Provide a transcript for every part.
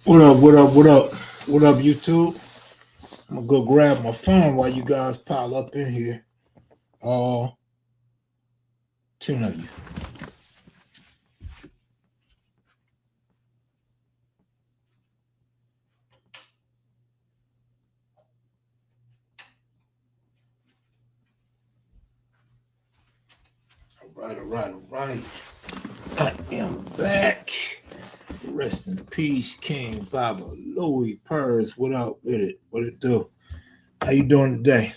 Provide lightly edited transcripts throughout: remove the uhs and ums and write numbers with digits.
What up, what up, what up? What up, YouTube? I'm gonna go grab my phone while you guys pile up in here. All 10 of you. All right. I am back. Rest in peace, King Baba Louis Purrs. What up with it? What it do? How you doing today?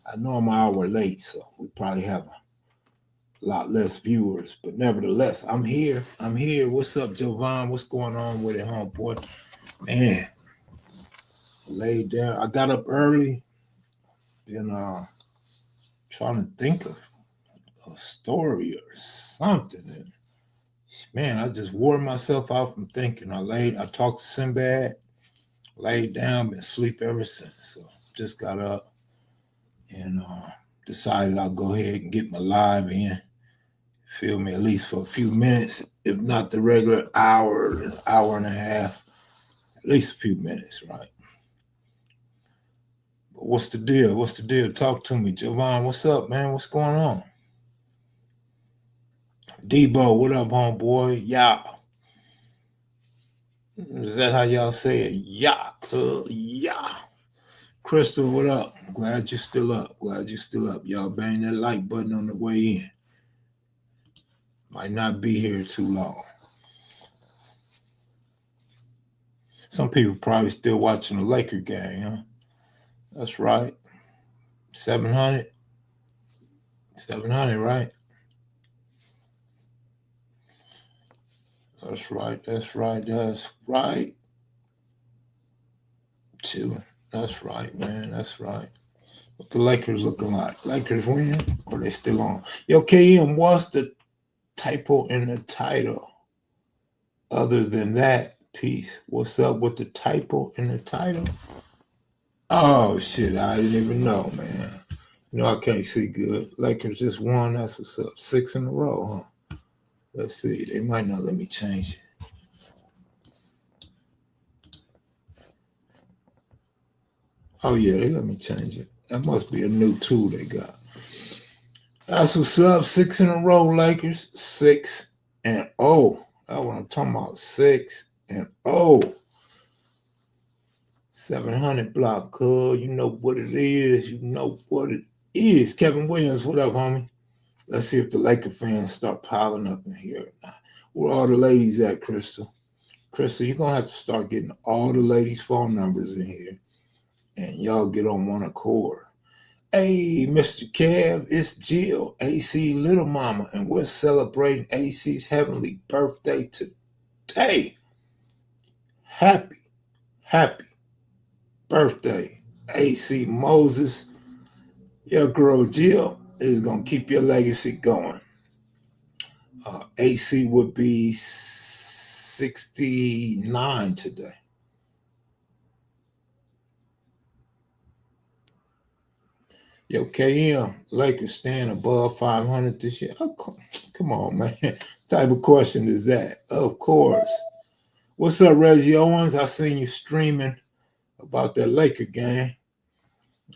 I know I'm an hour late, so we probably have a lot less viewers, but nevertheless, I'm here. I'm here. What's up, Jovan? What's going on with it, homeboy? Man, laid down. I got up early. Been trying to think of a story or something. And man, I just wore myself out from thinking. I talked to Cinbad, laid down, been asleep ever since. So just got up and decided I'll go ahead and get my live in. Feel me, at least for a few minutes, if not the regular hour and a half, at least a few minutes, right? But what's the deal? What's the deal? Talk to me, Jovan. What's up, man? What's going on? Debo, what up, homeboy? Yeah. Is that how y'all say it? Yeah, cuz. Yeah. Crystal, what up? Glad you're still up. Glad you're still up. Y'all bang that like button on the way in. Might not be here too long. Some people probably still watching the Laker game, huh? That's right. 700. 700, right? That's right. That's right. That's right. Chilling. That's right, man. That's right. What the Lakers looking like? Lakers win or they still on? Yo, KM, what's the typo in the title? Other than that, peace. What's up with the typo in the title? Oh shit, I didn't even know, man. You know I can't see good. Lakers just won. That's what's up. 6 in a row, huh? Let's see. They might not let me change it. Oh yeah, they let me change it. That must be a new tool they got. That's what's up. 6 in a row, Lakers. 6-0. That's what I'm talking about. 6-0. 700 block, cuz. You know what it is. You know what it is. Kevin Williams, what up, homie? Let's see if the Laker fans start piling up in here. Where all the ladies at, Crystal? Crystal, you're going to have to start getting all the ladies' phone numbers in here. And y'all get on one accord. Hey, Mr. Kev, it's Jill, AC Little Mama, and we're celebrating AC's heavenly birthday today. Happy birthday, AC Moses. Your girl Jill is going to keep your legacy going. AC would be 69 today. Yo, KM, Lakers stand above 500 this year. Oh, come on, man. What type of question is that? Of course. What's up, Reggie Owens? I seen you streaming about that Laker game.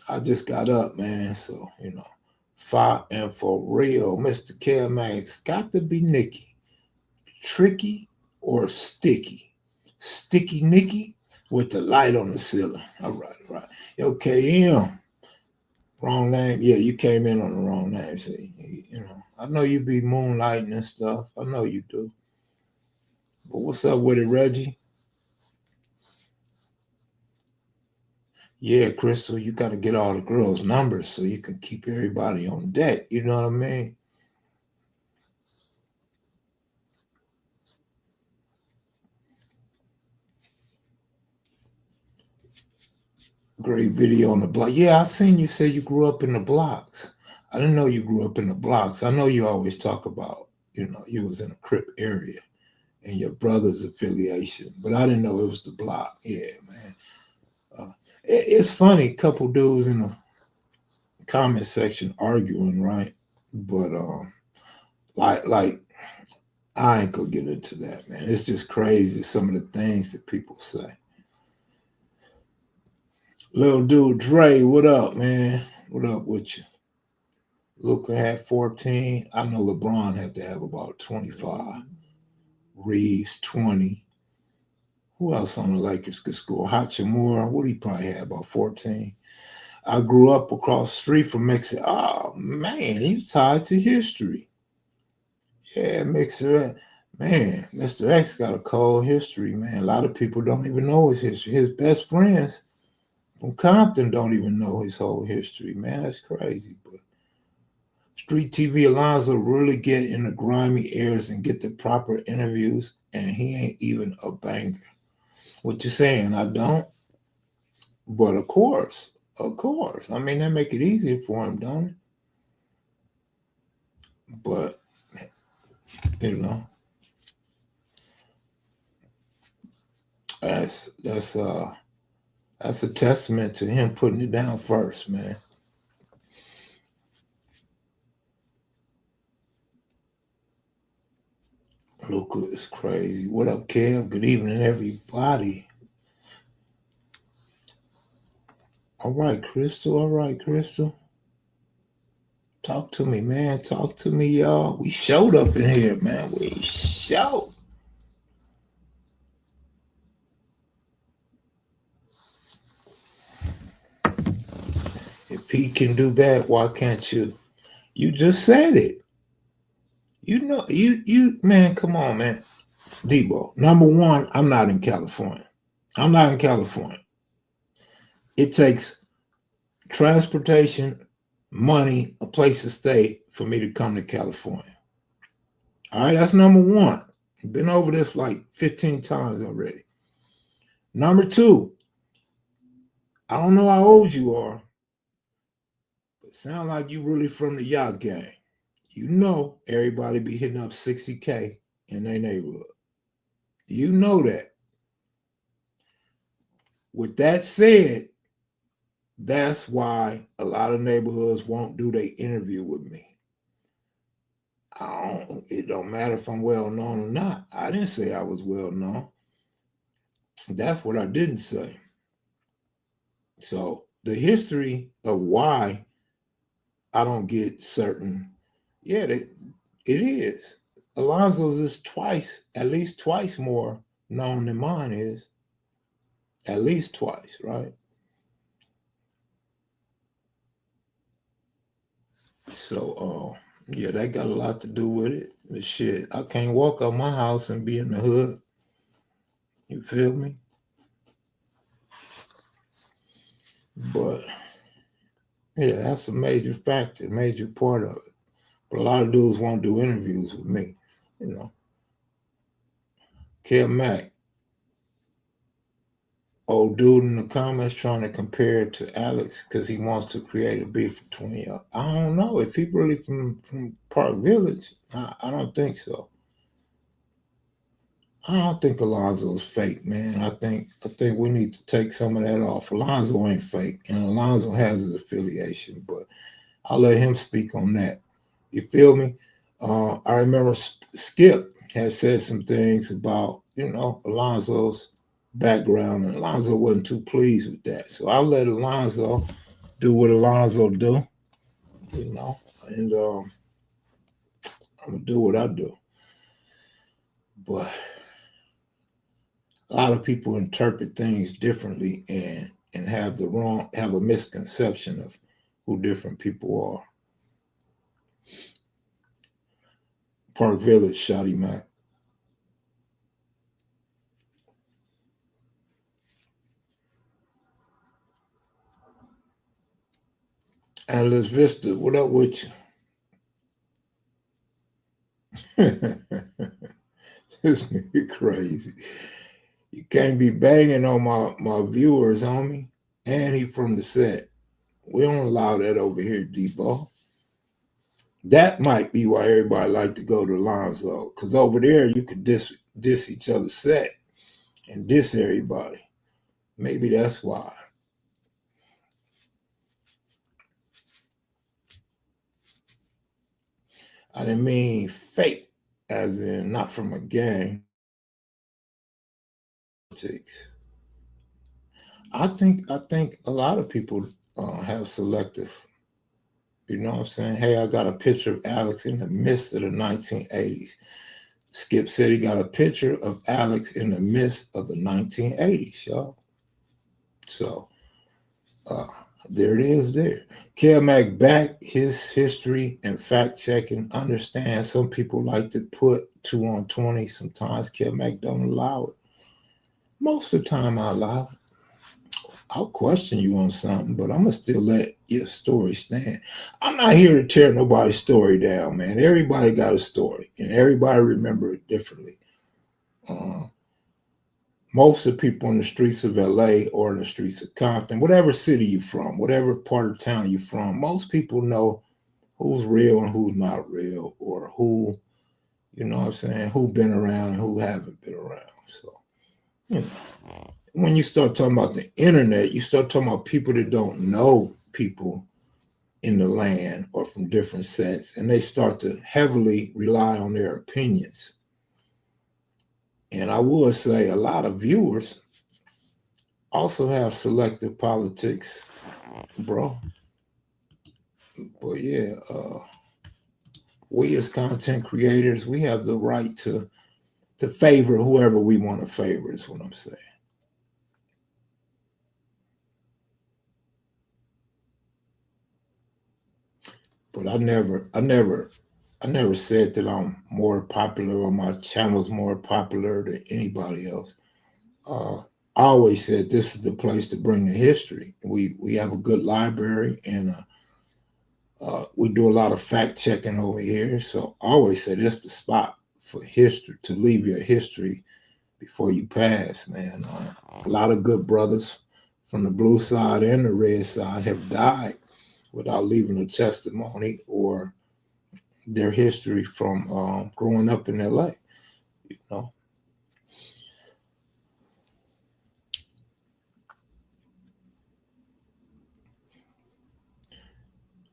I just got up, man. So, and for real, Mr. Kev Mac, it's got to be Nicky. Tricky or sticky? Sticky Nicky with the light on the ceiling. All right. Yo, KM. Wrong name. Yeah, you came in on the wrong name. See, I know you be moonlighting and stuff. I know you do. But what's up with it, Reggie? Yeah, Crystal, you got to get all the girls' numbers so you can keep everybody on deck. You know what I mean? Great video on the block. Yeah, I seen you say you grew up in the blocks. I didn't know you grew up in the blocks. I know you always talk about, you was in a Crip area and your brother's affiliation, but I didn't know it was the block. Yeah, man. It's funny, a couple dudes in the comment section arguing, right? But like I ain't gonna get into that, man. It's just crazy some of the things that people say. Little dude Dre, what up, man? What up with you? Luka had 14. I know LeBron had to have about 25. Reeves, 20. Who else on the Lakers could score? Hachimura, what he probably had, about 14. I grew up across the street from Mexico. Oh, man, you tied to history. Yeah, Mixer. Man, Mr. X got a cold history, man. A lot of people don't even know his history. His best friends from Compton don't even know his whole history, man. That's crazy. But Street TV Alonzo really get in the grimy areas and get the proper interviews, and he ain't even a banger. What you saying? I don't? But of course. I mean, that make it easier for him, don't it? But, you know, that's a testament to him putting it down first, man. Luca is crazy. What up, Kev? Good evening, everybody. All right, Crystal. All right, Crystal. Talk to me, man. Talk to me, y'all. We showed up in here, man. We showed. If Pete can do that, why can't you? You just said it. You know, you man, come on, man. Debo, number one, I'm not in California. I'm not in California. It takes transportation, money, a place to stay for me to come to California. All right, that's number one. Been over this like 15 times already. Number two, I don't know how old you are, but sound like you really from the yacht gang. You know everybody be hitting up 60K in their neighborhood. You know that. With that said, that's why a lot of neighborhoods won't do their interview with me. It don't matter if I'm well known or not. I didn't say I was well known. That's what I didn't say. So the history of why I don't get certain, yeah, it is. Alonzo's is at least twice more known than mine is. At least twice, right? So, yeah, that got a lot to do with it. But shit, I can't walk out my house and be in the hood. You feel me? But yeah, that's a major factor, major part of it. But a lot of dudes won't do interviews with me. You know, Kev Mac, old dude in the comments trying to compare it to Alex because he wants to create a beef between y'all. I don't know if he really from Park Village. I don't think so. I don't think Alonzo's fake, man. I think we need to take some of that off. Alonzo ain't fake, and Alonzo has his affiliation, but I'll let him speak on that. You feel me? I remember Skip had said some things about, Alonzo's background, and Alonzo wasn't too pleased with that. So I'll let Alonzo do what Alonzo do, and I'm gonna do what I do. But a lot of people interpret things differently and have a misconception of who different people are. Park Village, Shotty Mac. Atlas Vista, what up with you? This nigga crazy. You can't be banging on my viewers, homie. And he from the set. We don't allow that over here, Debo. That might be why everybody like to go to Lonzo, because over there you could diss each other's set and diss everybody. Maybe that's why. I didn't mean fake. as in not from a gang. Politics. I think a lot of people have selective. You know what I'm saying? Hey, I got a picture of Alex in the midst of the 1980s. Skip said he got a picture of Alex in the midst of the 1980s, y'all. So uh, there it is there. Kev Mac back his history and fact checking. Understand some people like to put 2 on 20. Sometimes Kev Mac don't allow it. Most of the time I allow it. I'll question you on something, but I'm gonna still let your story stand. I'm not here to tear nobody's story down, man. Everybody got a story, and everybody remember it differently. Uh, Most of the people in the streets of LA or in the streets of Compton, whatever city you're from, whatever part of town you're from, most people know who's real and who's not real, or who, you know what I'm saying, who been around and who haven't been around. So, you know, when you start talking about the internet, you start talking about people that don't know people in the land or from different sets, and they start to heavily rely on their opinions. And I would say a lot of viewers also have selective politics, bro. But yeah, we as content creators, we have the right to favor whoever we want to favor. Is what I'm saying. But I never said that I'm more popular or my channel's more popular than anybody else. Uh, I always said this is the place to bring the history. We have a good library, and we do a lot of fact checking over here. So I always say this is the spot for history, to leave your history before you pass, man. A lot of good brothers from the blue side and the red side have died without leaving a testimony or their history from growing up in LA. You know,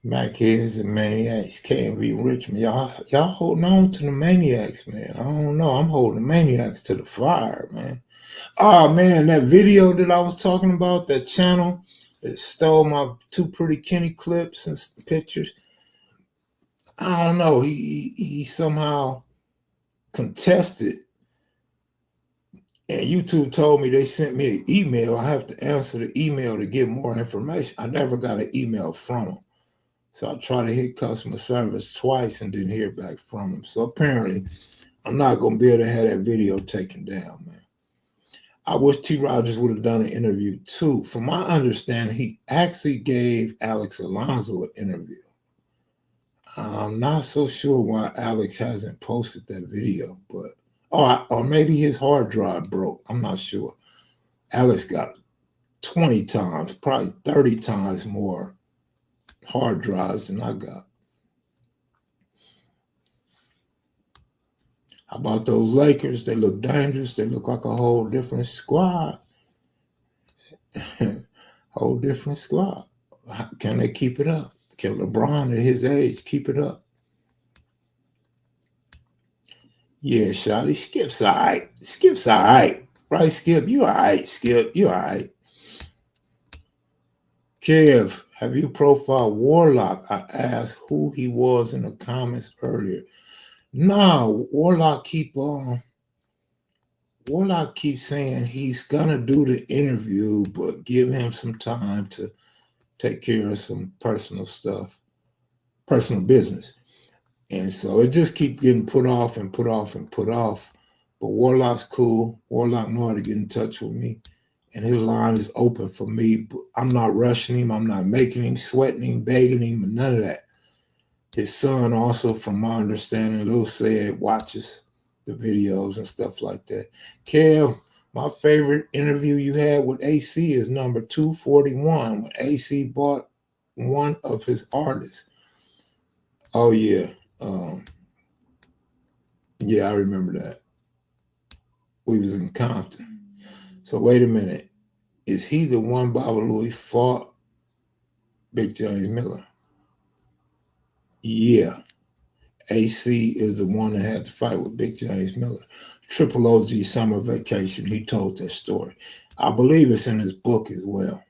Macheads and maniacs can't be rich, man. Y'all holding on to the maniacs, man. I don't know. I'm holding the maniacs to the fire, man. Oh man, that video that I was talking about, that channel that stole my two pretty Kenny clips and pictures. I don't know. He somehow contested, and YouTube told me they sent me an email. I have to answer the email to get more information. I never got an email from them. So I tried to hit customer service twice and didn't hear back from them. So apparently, I'm not gonna be able to have that video taken down, man. I wish T. Rogers would have done an interview too. From my understanding, he actually gave Alex Alonso an interview. I'm not so sure why Alex hasn't posted that video, but or maybe his hard drive broke. I'm not sure. Alex got 20 times, probably 30 times more hard drives than I got. How about those Lakers? They look dangerous. They look like a whole different squad. Whole different squad. Can they keep it up? Can LeBron at his age keep it up? Yeah, Shotty. Skip's all right. Skip's all right. Right, Skip? You all right, Skip? You all right. Kev, have you profiled Warlock? I asked who he was in the comments earlier. No, Warlock keeps saying he's gonna do the interview, but give him some time to take care of some personal stuff, personal business. And so it just keeps getting put off and put off and put off. But Warlock's cool. Warlock know how to get in touch with me. And his line is open for me. But I'm not rushing him. I'm not making him, sweating him, begging him, none of that. His son also, from my understanding, Lil said, watches the videos and stuff like that. Kev, my favorite interview you had with AC is number 241 when AC bought one of his artists. Oh yeah. Yeah, I remember that. We was in Compton. So wait a minute. Is he the one Baba Louie fought Big James Miller? Yeah. AC is the one that had to fight with Big James Miller. Triple OG Summer Vacation. He told that story. I believe it's in his book as well.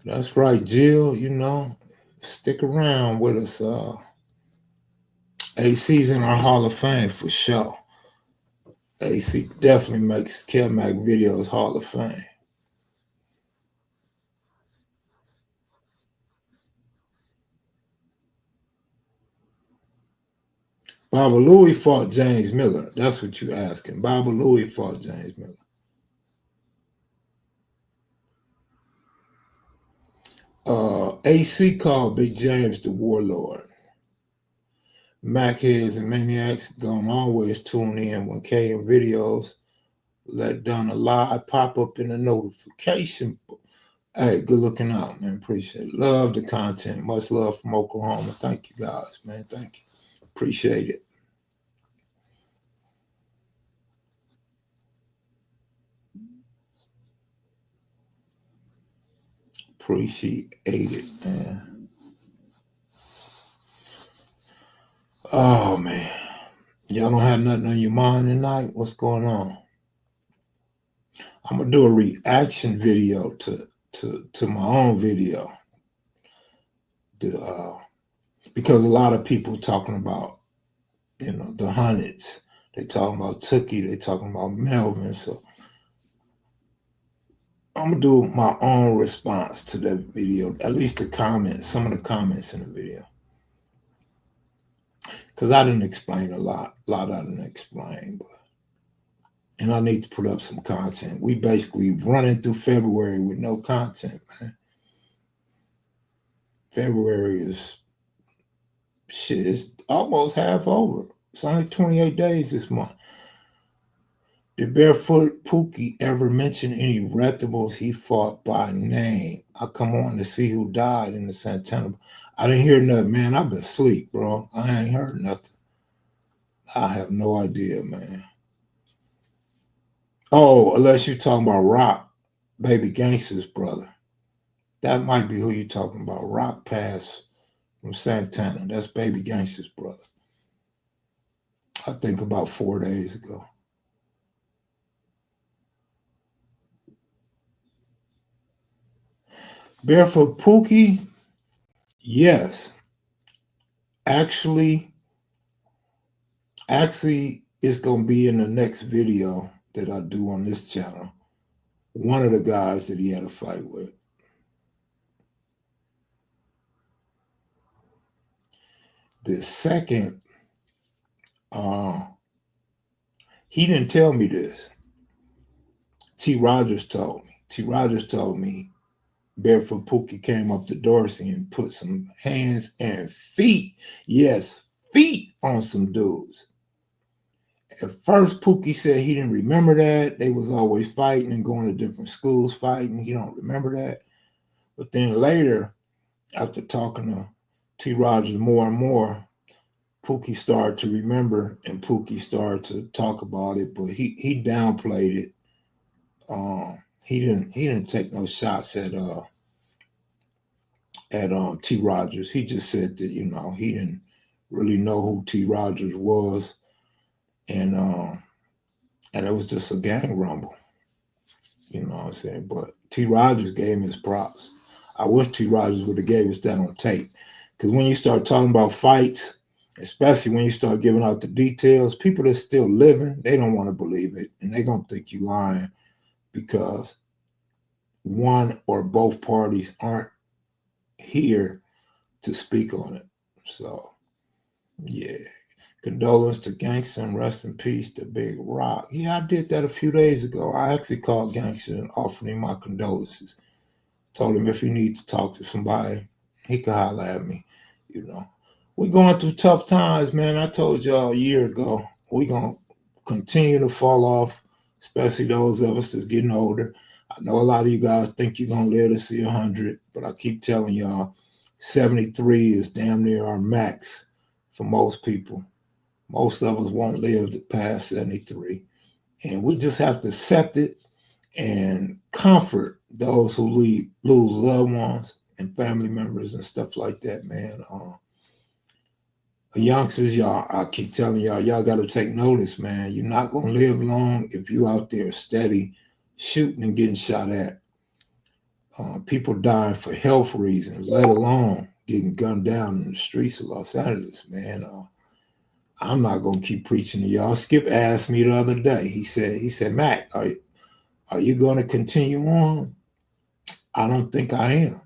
That's right, Jill. You know, stick around with us. AC's in our Hall of Fame for sure. AC definitely makes Kev Mac videos Hall of Fame. Baba Louie fought James Miller. That's what you asking. Baba Louie fought James Miller. AC called Big James the warlord. Mac heads and maniacs gonna always tune in when KM videos let down a live pop up in the notification. Hey, good looking out, man. Appreciate it. Love the content. Much love from Oklahoma. Thank you guys, man. Thank you. Appreciate it. Appreciate it, man. Oh man. Y'all don't have nothing on your mind tonight? What's going on? I'm gonna do a reaction video to my own video. Because a lot of people talking about, the hundreds. They talking about Tookie, they talking about Melvin. So I'm gonna do my own response to that video, at least the comments, some of the comments in the video. Because I didn't explain a lot I didn't explain, and I need to put up some content. We basically running through February with no content, man. February is shit, it's almost half over. It's only 28 days this month. Did Barefoot Pookie ever mention any reputables he fought by name? I come on to see who died in the Santana. I didn't hear nothing, man. I've been asleep, bro. I ain't heard nothing. I have no idea, man. Oh, unless you're talking about Rock, Baby Gangster's brother. That might be who you're talking about. Rock Pass from Santana. That's Baby Gangster's brother. I think about 4 days ago. Barefoot Pookie, yes. Actually, it's going to be in the next video that I do on this channel. One of the guys that he had a fight with. The second, he didn't tell me this. T. Rogers told me. T. Rogers told me Barefoot Pookie came up to Dorsey and put some hands and feet, yes, feet on some dudes. At first, Pookie said he didn't remember that. They was always fighting and going to different schools fighting. He don't remember that. But then later, after talking to T. Rogers more and more, Pookie started to remember and Pookie started to talk about it, but he downplayed it. He didn't take no shots at T. Rogers. He just said that he didn't really know who T. Rogers was, and it was just a gang rumble. You know what I'm saying? But T. Rogers gave him his props. I wish T. Rogers would have gave us that on tape, because when you start talking about fights, especially when you start giving out the details, people that's still living, they don't want to believe it, and they're gonna think you lying because one or both parties aren't here to speak on it. So, yeah. Condolence to Gangsta and rest in peace to Big Rock. Yeah, I did that a few days ago. I actually called Gangsta and offered him my condolences. Told him if he needs to talk to somebody, he could holler at me. We're going through tough times, man. I told y'all a year ago, we're going to continue to fall off, especially those of us that's getting older. I know a lot of you guys think you're going to live to see 100, but I keep telling y'all, 73 is damn near our max for most people. Most of us won't live past 73. And we just have to accept it and comfort those who lose loved ones and family members and stuff like that, man. Youngsters, y'all, I keep telling y'all got to take notice, man. You're not going to live long if you out there steady shooting and getting shot at. People dying for health reasons, let alone getting gunned down in the streets of Los Angeles, man. I'm not going to keep preaching to y'all. Skip asked me the other day. He said, Mac, are you going to continue on? I don't think I am.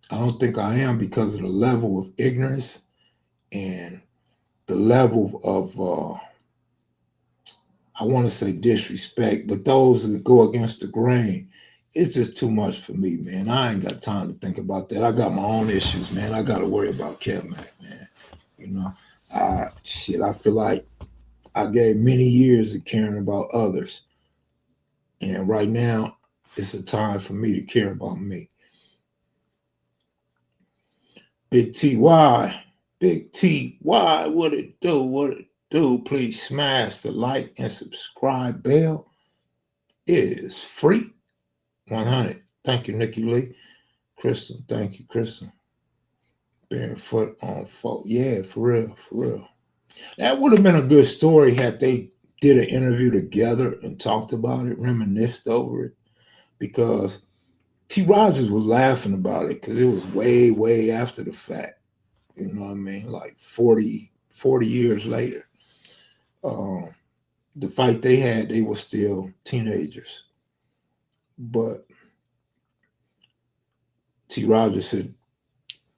I don't think I am because of the level of ignorance and the level of, I want to say disrespect, but those that go against the grain, it's just too much for me, man. I ain't got time to think about that. I got my own issues, man. I got to worry about Kev Mac, man. You know, I feel like I gave many years of caring about others. And right now, it's a time for me to care about me. Big TY, Big TY, what it do? What it do? Please smash the like and subscribe bell. It is free. 100. Thank you, Nikki Lee. Crystal, thank you, Crystal. Barefoot on folk. Yeah, for real, for real. That would have been a good story had they did an interview together and talked about it, reminisced over it, because T. Rogers was laughing about it because it was way, way after the fact. You know what I mean? Like 40 years later. The fight they had, they were still teenagers. But T. Rogers said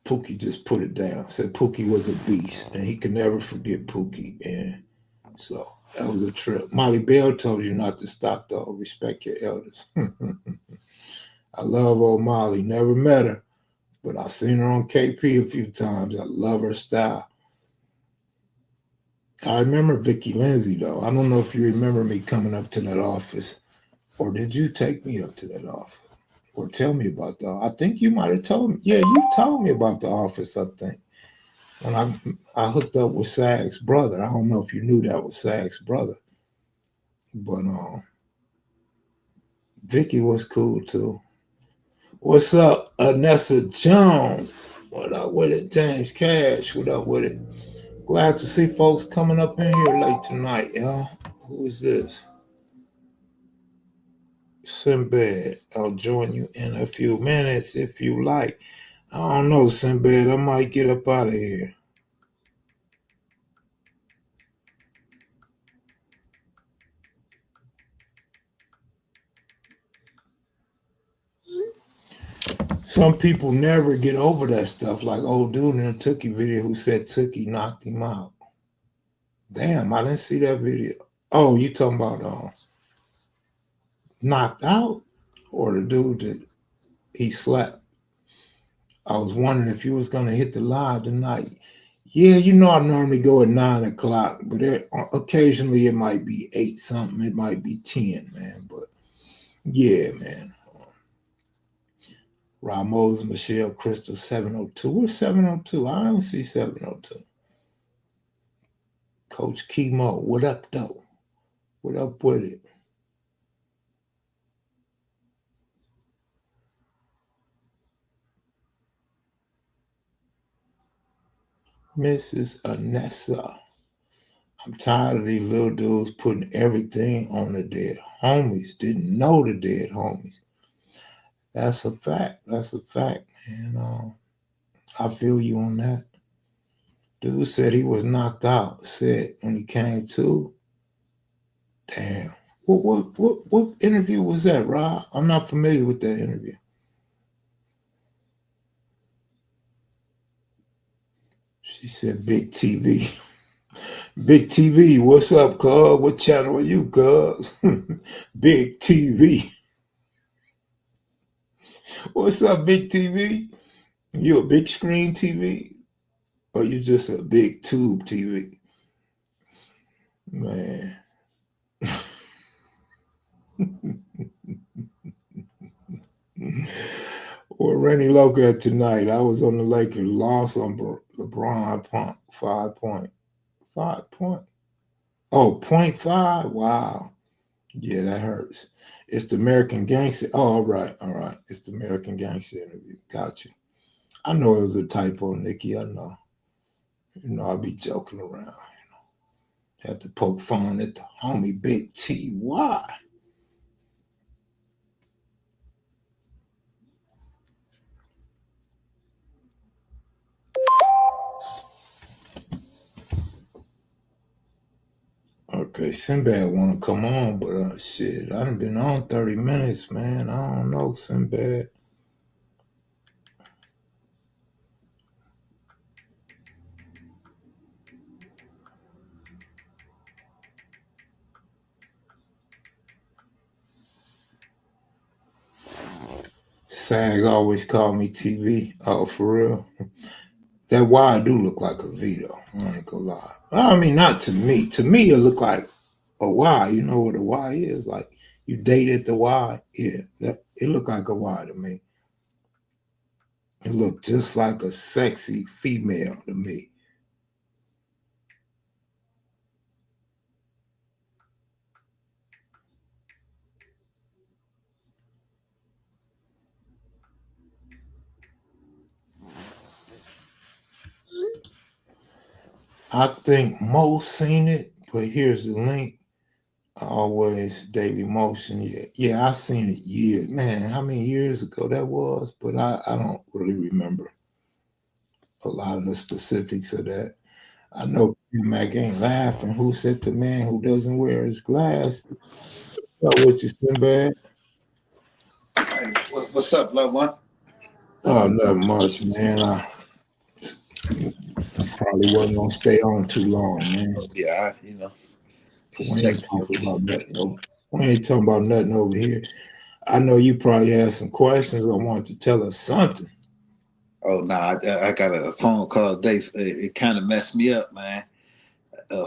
Pookie just put it down. Said Pookie was a beast and he could never forget Pookie. And so that was a trip. Molly Bell told you not to stop though. Respect your elders. I love old Molly. Never met her, but I've seen her on KP a few times. I love her style. I remember Vicky Lindsay though. I don't know if you remember me coming up to that office, or did you take me up to that office? Or tell me about that. I think you might have told me. Yeah, you told me about the office, I think. When I hooked up with Sag's brother. I don't know if you knew that was Sag's brother. But Vicky was cool too. What's up, Anessa Jones? What up with it? James Cash, what up with it? Glad to see folks coming up in here late tonight, y'all. Who is this? Cinbad. I'll join you in a few minutes if you like. I don't know, Cinbad. I might get up out of here. Some people never get over that stuff, like old dude in the Tookie video who said Tookie knocked him out. Damn, I didn't see that video. Oh, you talking about knocked out? Or the dude that he slapped? I was wondering if you was going to hit the live tonight. Yeah, you know I normally go at 9 o'clock, but occasionally it might be 8 something. It might be 10, man. But yeah, man. Ramos, Michelle, Crystal, 702. Where's 702? I don't see 702. Coach Chemo, what up, though? What up with it? Mrs. Anessa. I'm tired of these little dudes putting everything on the dead homies. Didn't know the dead homies. That's a fact. That's a fact, man. I feel you on that. Dude said he was knocked out. Said when he came to, damn. What interview was that, Rob? I'm not familiar with that interview. She said, Big TV. Big TV, what's up, cuz? What channel are you, cuz? Big TV. What's up, Big TV? You a big screen TV? Or you just a big tube TV? Man. Well, Rennie Loca tonight. I was on the Lakers, lost on LeBron 5 point. 5 point. Oh, 0.5? Wow. Yeah, that hurts. It's the American Gangster. Oh, all right, all right. It's the American Gangster interview. Got you. I know it was a typo, Nikki. I know. You know, I'll be joking around. Had to poke fun at the homie Big T.Y. Okay, Cinbad want to come on, but shit, I done been on 30 minutes, man. I don't know, Cinbad. SAG always call me TV. Oh, for real? That Y do look like a V, though. I ain't gonna lie. I mean, not to me. To me, it look like a Y. You know what a Y is? Like, you dated the Y. Yeah, it look like a Y to me. It looked just like a sexy female to me. I think Mo seen it, but here's the link. Always Daily Motion. Yeah, yeah, I seen it years. Man, how many years ago that was? But I don't really remember a lot of the specifics of that. I know Kev Mac ain't laughing. Who said the man who doesn't wear his glass? What with you, Cinbad? Hey, what's up, loved one? Oh, not much, man. I probably wasn't gonna stay on too long, man. Yeah, just We ain't texting you. talking about nothing. We ain't talking about nothing over here. I know you probably had some questions or wanted to tell us something. Oh, nah, I got a phone call today. It kind of messed me up, man.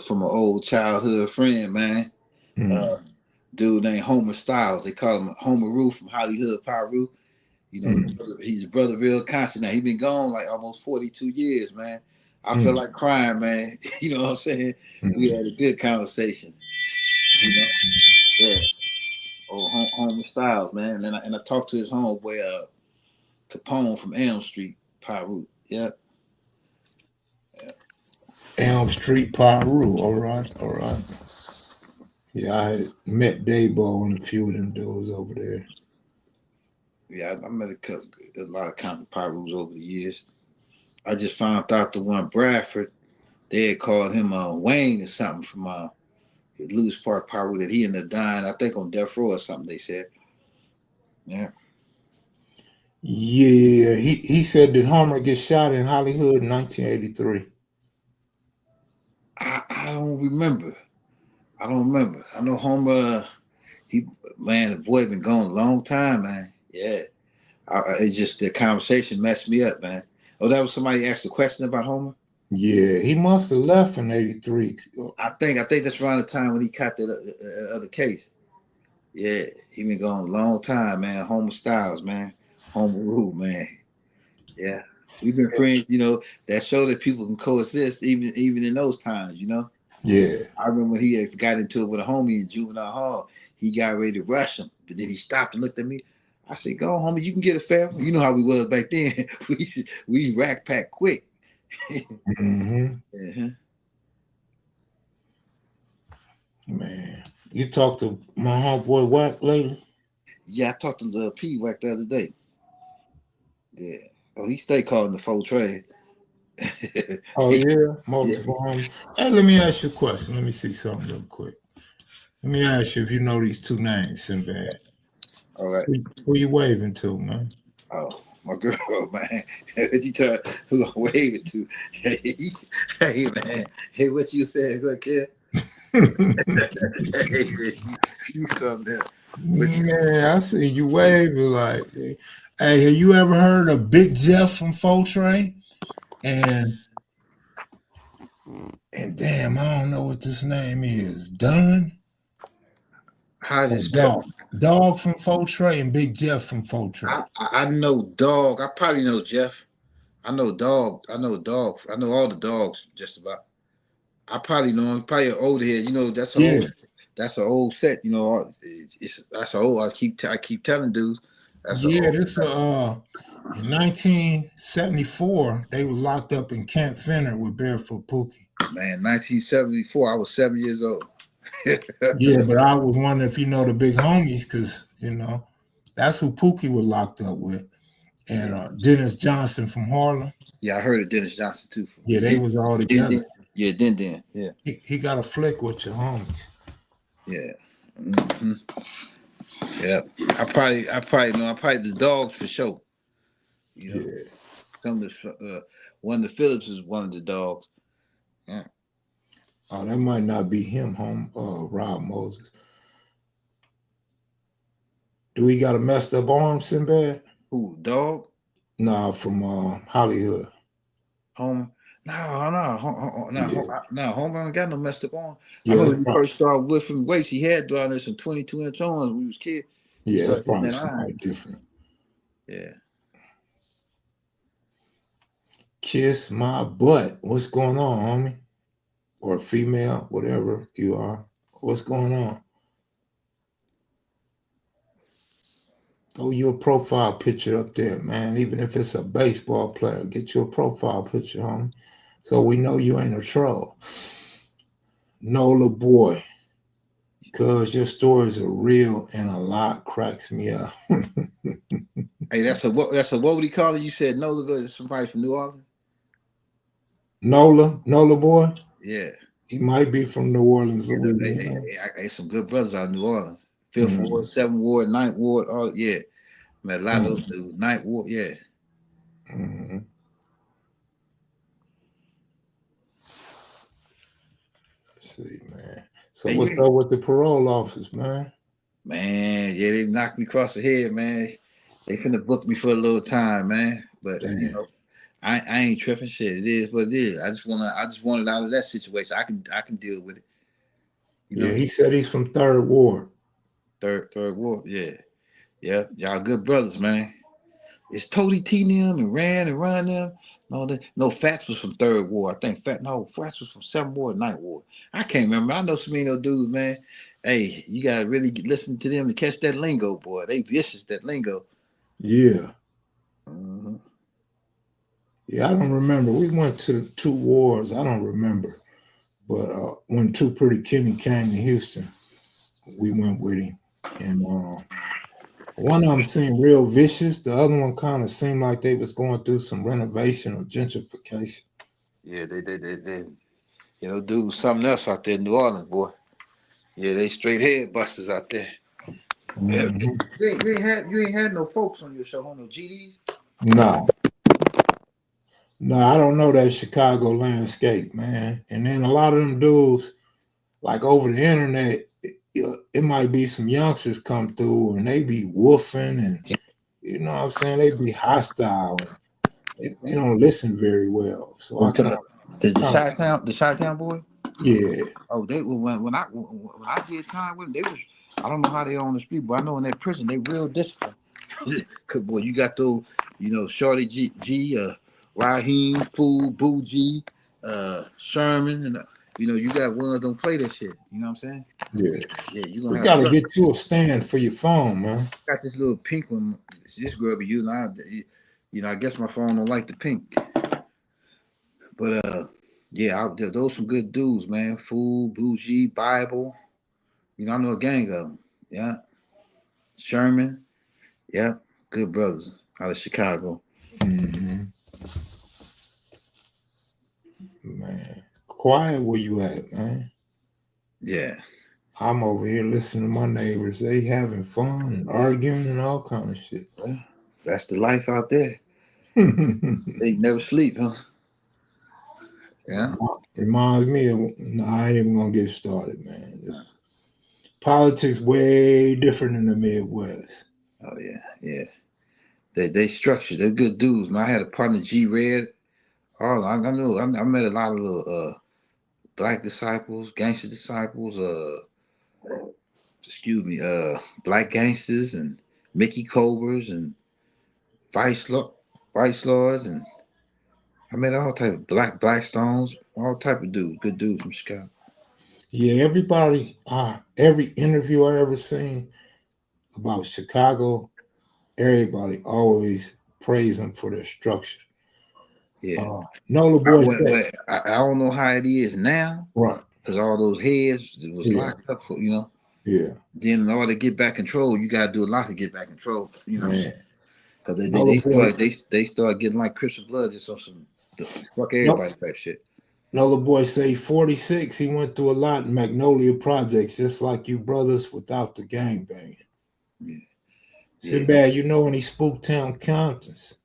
From an old childhood friend, man. Uh, Mm, Dude named Homer Styles. They call him Homer Roo from Hollywood, Peru. mm, He's a brother real constant now. He been gone like almost 42 years, man. I feel mm, like crying, man. You know what I'm saying? We mm. had a good conversation. You know? Yeah. Oh, Homer Styles, man. And I talked to his homeboy, Capone from Elm Street, Peru. Yeah. Yeah. Elm Street, Peru. All right, all right. Yeah, I had met Dabo and a few of them dudes over there. Yeah, I met a lot of county Perus over the years. I just found out the one Bradford, they had called him Wayne or something from Lewis Park Peru that he ended up dying, I think on death row or something, they said. Yeah. Yeah, he said that Homer get shot in Hollywood in 1983. I don't remember. I don't remember. I know Homer, he, man, the boy been gone a long time, man. Yeah. It just, the conversation messed me up, man. Oh, that was somebody asked a question about Homer? Yeah, he must have left in '83. I think that's around the time when he caught that other case. Yeah, he been gone a long time, man. Homer Styles, man. Homer Rule, man. Yeah. We've been friends, that show that people can coexist even in those times. Yeah. I remember when he had got into it with a homie in juvenile hall. He got ready to rush him, but then he stopped and looked at me. I said, "Go on, homie, you can get a fair one." You know how we was back then. we rack pack quick. Hmm. Uh-huh. Man, you talked to my homeboy Wack lately? Yeah, I talked to Lil P Wack the other day. Yeah. Oh, he stay calling the full trade. Oh yeah, Yeah. multiple homies. Hey, let me ask you a question. Let me see something real quick. Let me ask you if you know these two names, Sinbad. All right. Who you waving to, man? Oh, my girl, man. What you tell who I'm waving to? Hey, hey, man. Hey, what you said? Look here. Hey, you something else. What you? Man, I see you waving like, hey, have you ever heard of Big Jeff from Fortray? And and damn, I don't know what this name is. Dunn How or this spell? Dog? Dog from Fortray and Big Jeff from Fortray. I know dog. I probably know Jeff. I know dog. I know dog. I know all the dogs just about. I probably know him. Probably an older head. That's an Yeah, old. that's an old set. You know, that's an old. I keep telling dudes. That's an Yeah, old. this in 1974 they were locked up in Camp Fenner with Barefoot Pookie. Man, 1974. I was 7 years old. Yeah, but I was wondering if you know the big homies, because that's who Pookie was locked up with, and Yeah. Dennis Johnson from Harlem. Yeah, I heard of Dennis Johnson too. Yeah, they was all together. Yeah, then. Yeah. He got a flick with your homies. Yeah. Hmm. Yeah. I probably know. I probably the dogs for sure. You know, Yeah. some of the one of the Phillips is one of the dogs. Yeah. Oh, that might not be him, Rob Moses. Do he got a messed up arm, Cinbad? Who dog? Nah, from Hollywood. Homer? Yeah. No. Homer ain't got no messed up arm. I Yeah, remember that's when he probably, first started lifting weights, he had down there some 22-inch arms when he was a kid. He yeah, that's started hitting probably that iron. somebody different. Yeah. Kiss my butt. What's going on, homie? Or female, whatever you are. What's going on? Throw your profile picture up there, man. Even if it's a baseball player, get your profile picture, homie. So we know you ain't a troll. Nola boy, cause your stories are real and a lot cracks me up. Hey, that's a what would he call it? You said Nola, somebody from New Orleans? Nola boy, Yeah. he might be from New Orleans, Yeah, Louisiana. I some good brothers out of New Orleans. Fifth Ward, Mm, Seventh Ward, Ninth Ward, all yeah. Man, a lot of those mm, dudes. Ninth Ward, yeah. mm. Let's see, man. So Hey, what's up with the parole office, man? man, yeah, they knocked me across the head, man. They finna book me for a little time, man. But Damn. I ain't tripping shit. It is what it is. I just wanted out of that situation. I can deal with it. You Yeah, know, he said he's from Third Ward. third ward, yeah. Yeah. Y'all good brothers, man. It's Toady T them and Ran and Run them. No, Fats was from Third Ward. I think Fats was from Seventh Ward, Ninth Ward. I can't remember. I know so many of those dudes, man. Hey, you gotta really listen to them to catch that lingo, boy. They vicious that lingo. Yeah. Mm-hmm. Yeah, I don't remember. We went to 2 wars. I don't remember. But when Two Pretty Kenny came to Houston, we went with him. And one of them seemed real vicious. The other one kind of seemed like they was going through some renovation or gentrification. Yeah, they dudes something else out there in New Orleans, boy. Yeah, they straight head busters out there. Yeah, Mm-hmm. you ain't had no folks on your show, huh? No GDs. No, no, I don't know that Chicago landscape, man. And then a lot of them dudes, like over the internet, it might be some youngsters come through and they be woofing and you know what I'm saying? They be hostile and they don't listen very well. So I kind of The Chi-Town boy. yeah, Oh, they when I did time with them, they was I don't know how they on the street, but I know in that prison they real disciplined. Cause boy, you got those, Shorty Raheem, Fool, Boo G, Sherman, and you got one of them play that shit. You know what I'm saying? yeah. Yeah, you We gonna have gotta trust. get you a stand for your phone, man. Got this little pink one. This girl be using. I guess my phone don't like the pink, but yeah, those some good dudes, man. Fool, Bougie, Bible. I know a gang of them. Yeah, Sherman. Yeah, good brothers out of Chicago. Mm-hmm. Man, quiet where you at, man. Yeah, I'm over here listening to my neighbors. They having fun and arguing and all kind of shit. well, that's the life out there. They never sleep, huh? Yeah. Reminds me of, no, I ain't even gonna get started, man. Politics way different in the Midwest. Oh yeah, yeah. They structured. They're good dudes. Man, I had a partner, G Red. Oh, I know. I met a lot of little black disciples, gangster disciples. Excuse me, black gangsters and Mickey Cobras and Vice Lord, Vice Lords, and I met all type of Blackstones, all type of dudes, good dudes from Chicago. Yeah, everybody, every interview I ever seen about Chicago, everybody always praise them for their structure. Yeah. Nola I boy went, said, but I don't know how it is now right, because all those heads that was yeah, locked up for, you know. yeah, Then in order to get back control, you gotta do a lot to get back control. You know what I'm man. saying? Because Nola boy, they start getting like Crips and Blood just on some fuck nope. everybody type shit. Nola boy say 46. He went through a lot in Magnolia Projects, just like you brothers without the gang banging. Yeah, yeah. Cinbad, you know any Spooktown Comptons?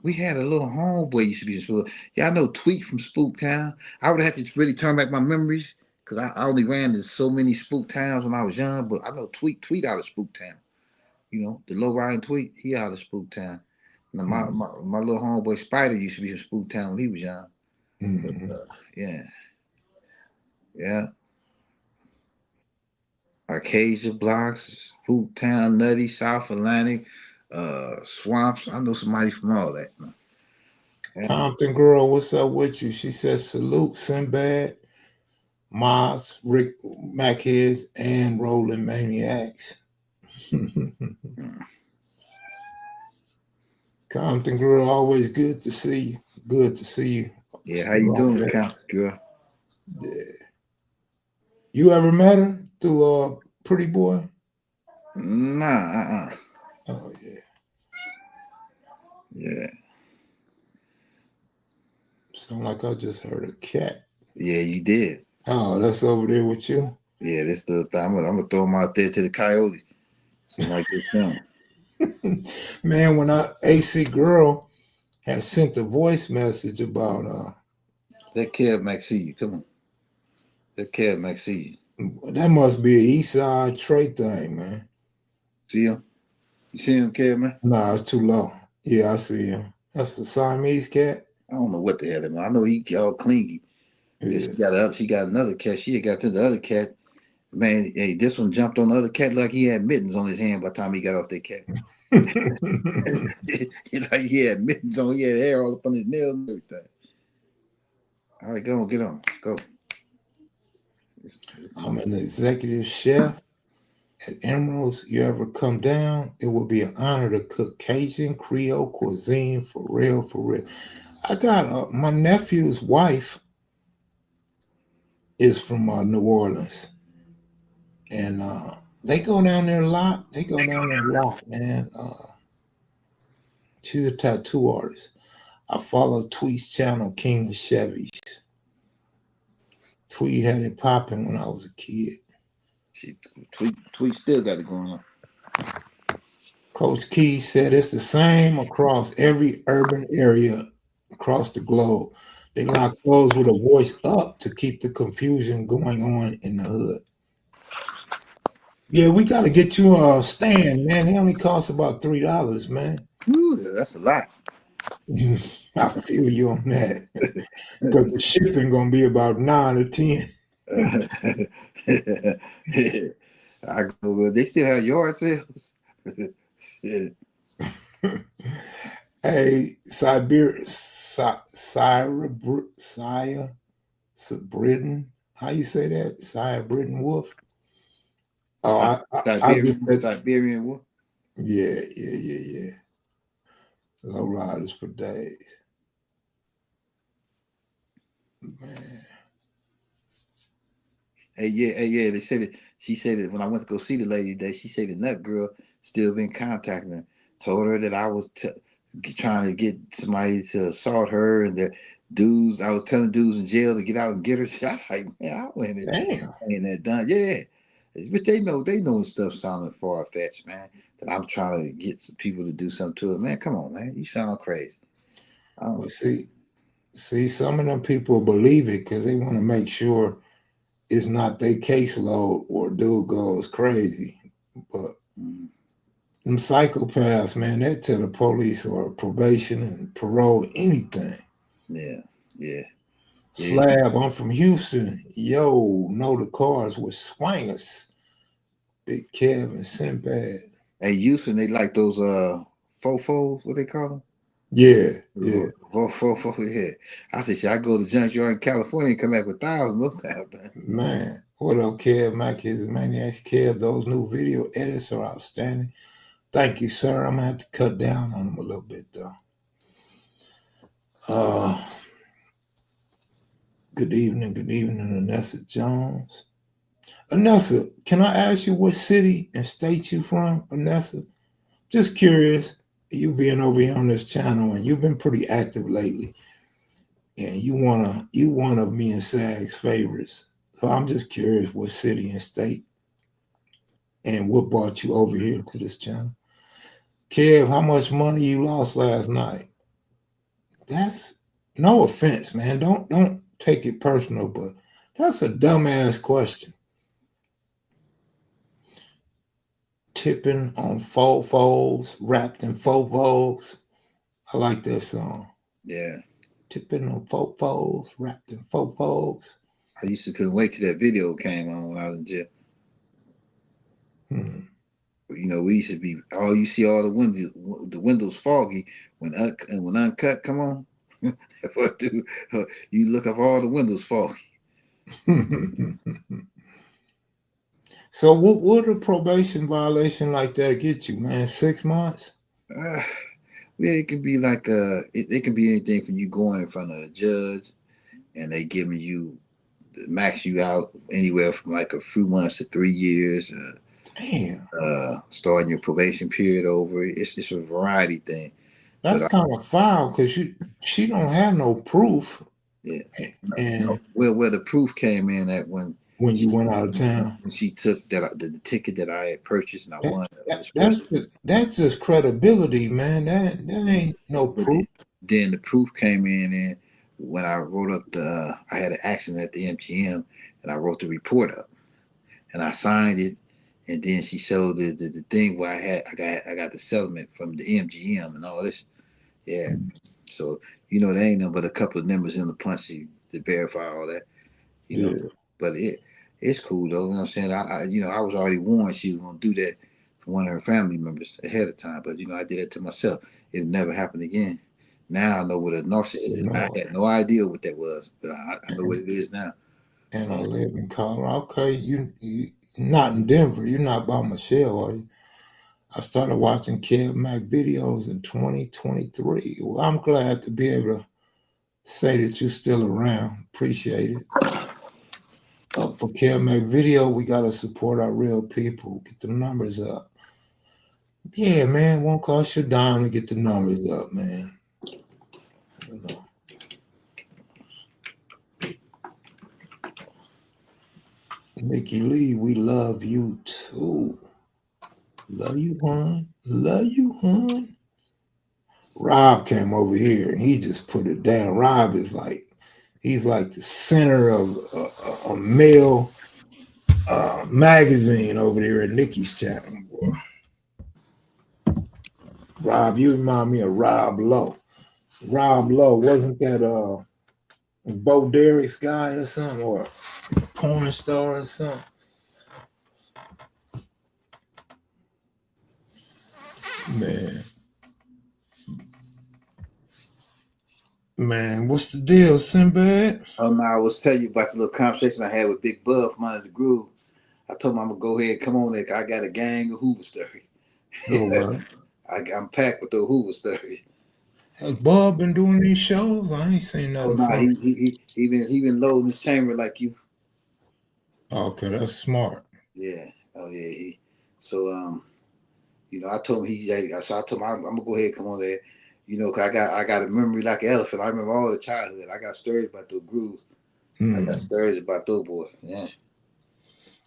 We had a little homeboy used to be in school. Yeah, I know Tweet from Spook Town. I would have to really turn back my memories because I only ran to so many Spook Towns when I was young. But I know Tweet out of Spook Town. You know, the low riding Tweet, he out of Spook Town. Now, my little homeboy Spider used to be from Spook Town when he was young. But Mm-hmm. yeah, yeah. Arcadia Blocks, Spook Town, Nutty, South Atlantic, Swamps. I know somebody from all that. Yeah. Compton girl, what's up with you? She says salute Sinbad, Mods, Rick Macheads, and Rolling Maniacs. Compton girl, always good to see you. Good to see you. Yeah, how you doing, Yeah. Count Girl? You ever met her through Pretty Boy? Nah, Oh yeah. Yeah, Sound like I just heard a cat. yeah, you did. Oh, that's over there with you. Yeah, this the thing. I'm gonna throw him out there to the coyotes. Seem like this sound. Man, when I AC girl had sent a voice message about That Kev Mac see you. Come on, that Kev Mac see that must be an East Side Trey thing, man. you. See him? You see him, Kev man? Nah, it's too low. Yeah, I see him. That's the Siamese cat. I don't know what the hell. Man. I know he all clingy. Then Yeah. she got another cat. She had got to the other cat. Man, hey, this one jumped on the other cat like he had mittens on his hand by the time he got off that cat. Like he had mittens on. He had hair all up on his nails and everything. All right, go on, get on, go. I'm an executive chef at Emerald's. You ever come down? It would be an honor to cook Cajun Creole cuisine for real, for real. I got my nephew's wife is from New Orleans, and they go down there a lot. They go down there a lot, man. She's a tattoo artist. I follow Tweet's channel, King of Chevys. Tweet had it popping when I was a kid. She tweet still got it going on. Coach Key said it's the same across every urban area across the globe. They lock those with a voice up to keep the confusion going on in the hood. Yeah, we got to get you a stand, man. He only costs about $3, man. Ooh, that's a lot. I feel you on that because the shipping gonna be about 9 or 10. I go, well, they still have yard sales. Shit. Hey, Saya Britain. How you say that? Saya Britain Wolf. Oh, I just said, Siberian wolf. yeah, yeah, yeah, yeah. Low riders for days, man. Hey, yeah. They said it. She said it when I went to go see the lady today. She said the nut girl still been contacting her. Told her that I was trying to get somebody to assault her, and that dudes. I was telling dudes in jail to get out and get her. I was like, man, I went in Damn. saying that done. Yeah, but they know stuff sounding far fetched, man. That I'm trying to get some people to do something to it. Man, come on, man. You sound crazy. Well, see, some of them people believe it because they want to make sure it's not their caseload or dude goes crazy. But Mm, them psychopaths, man, they tell the police or probation and parole anything. yeah, yeah, yeah. Slab, I'm from Houston. Yo, know the cars with swingers. Big Kev and Sinbad. Hey, youth, and they like those fofos. What they call them? Yeah, yeah. Yeah. I said, should I go to junkyard in California and come back with thousands those times? Man, what up, Kev Mac? His Maniacs Kev. Those new video edits are outstanding. Thank you, sir. I'm gonna have to cut down on them a little bit though. Good evening, Anessa Jones. Anessa, can I ask you what city and state you from, Anessa? Just curious. You being over here on this channel and you've been pretty active lately. And you one of me and Sag's favorites. So I'm just curious what city and state and what brought you over here to this channel. Kev, how much money you lost last night? That's no offense, man. Don't take it personal, but that's a dumbass question. Tipping on fofos, wrapped in fofos. I like that song. Yeah. Tipping on fofos, wrapped in fofos. I used to couldn't wait till that video came on when I was in jail. You know, we used to be you see all the windows foggy when uncut come on. What do you look up all the windows foggy? So what would a probation violation like that get you, man? 6 months? Yeah, it can be like it can be anything from you going in front of a judge and they giving you max you out anywhere from like a few months to 3 years. Damn. Starting your probation period over. It's a variety thing. That's kind of foul because she don't have no proof. Yeah. And where the proof came in at when you went out of town. When she took the ticket that I had purchased and I won. That's just credibility, man. That ain't no proof. Then the proof came in and when I wrote up I had an accident at the MGM and I wrote the report up and I signed it. And then she showed the thing where I got the settlement from the MGM and all this. Yeah. So, there ain't nothing but a couple of numbers in the punch to verify all that, know. But it's cool though. You know what I'm saying? I was already warned she was gonna do that for one of her family members ahead of time. But I did it to myself. It'll never happen again. Now I know what a narcissist is. I had no idea what that was, but I know what it is now. And I live in Colorado. Okay, you not in Denver. You're not by Michelle, are you? I started watching Kev Mac videos in 2023. Well, I'm glad to be able to say that you're still around. Appreciate it. Up for Kev Mac video, we got to support our real people. Get the numbers up. Yeah, man, won't cost you a dime to get the numbers up, man. Nikki Lee, we love you too. Love you, hon. Love you, hon. Rob came over here and he just put it down. Rob is he's like the center of a male magazine over there at Nikki's channel, boy. Rob, you remind me of Rob Lowe. Rob Lowe, wasn't that Bo Derek's guy or something, or a porn star or something? Man, what's the deal, Cinbad? Oh no, I was telling you about the little conversation I had with Big Bub from Under the Groove. I told him I'm gonna go ahead, come on there. I got a gang of Hoover stories. All right. I'm packed with the Hoover stories. Has Bub been doing these shows? I ain't seen nothing. Oh no, he been loading his chamber like you. Okay, that's smart. Yeah. Oh yeah. So I told him so I told him I'm gonna go ahead, come on there. Cause I got a memory like an elephant. I remember all the childhood. I got stories about those grooves. I got stories about those boys. Yeah.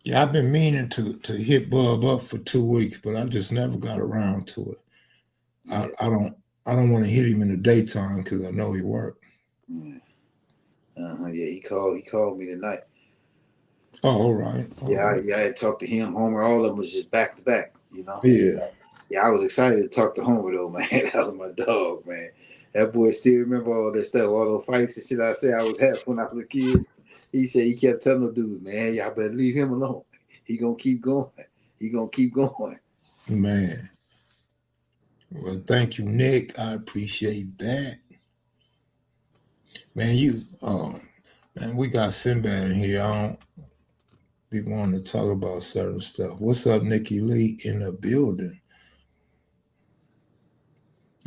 Yeah, I've been meaning to hit Bub up for 2 weeks, but I just never got around to it. Yeah. I don't want to hit him in the daytime because I know he worked. Yeah. Yeah, he called me tonight. Oh, all right. I had talked to him. Homer, all of them was just back to back. Yeah. Yeah, I was excited to talk to Homer though, man. That was my dog, man. That boy still remember all that stuff, all those fights and shit I said I was having when I was a kid. He said he kept telling the dude, man, y'all better leave him alone. He gonna keep going. He gonna keep going. Man. Well, thank you, Nick. I appreciate that. Man, man, we got Cinbad in here. I don't be wanting to talk about certain stuff. What's up, Nikki Lee in the building?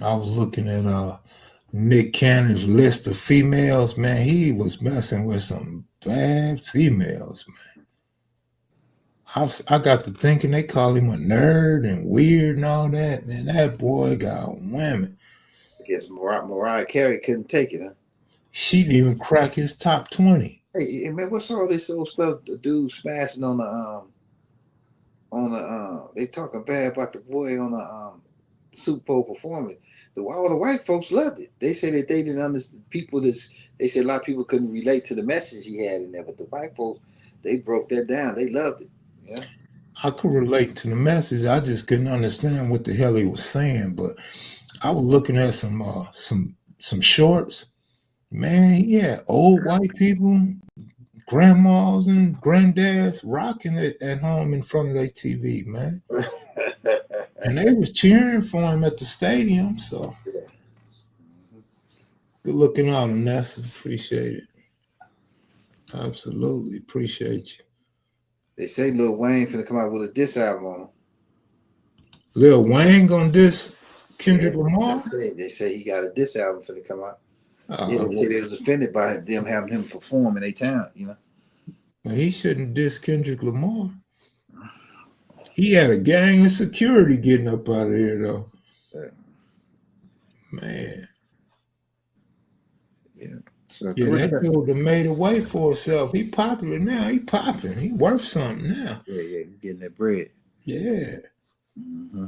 I was looking at Nick Cannon's list of females. Man, he was messing with some bad females, man. I got to thinking they call him a nerd and weird and all that. Man, that boy got women. I guess Mariah Carey couldn't take it, huh? She didn't even crack his top 20. Hey, man, what's all this old stuff? The dude smashing on the they talking bad about the boy on the Super Bowl performance. All the white folks loved it. They said that they didn't understand people. They said a lot of people couldn't relate to the message he had in there, but the white folks they broke that down. They loved it. Yeah. I could relate to the message. I just couldn't understand what the hell he was saying. But I was looking at some shorts. Man, yeah, old white people, grandmas and granddads rocking it at home in front of their TV, man. And they was cheering for him at the stadium. So good looking out, Nessa. Appreciate it. Absolutely appreciate you. They say Lil Wayne finna come out with a diss album on him. Lil Wayne gonna diss Kendrick Lamar? They say he got a diss album finna come out. They Well, say they was offended by them having him perform in their town, you know. he shouldn't diss Kendrick Lamar. He had a gang of security getting up out of here, though. Man. Yeah. So Yeah, that dude that made a way for himself. He popular now. He popping. He worth something now. Yeah, he's getting that bread. Yeah. Mm-hmm.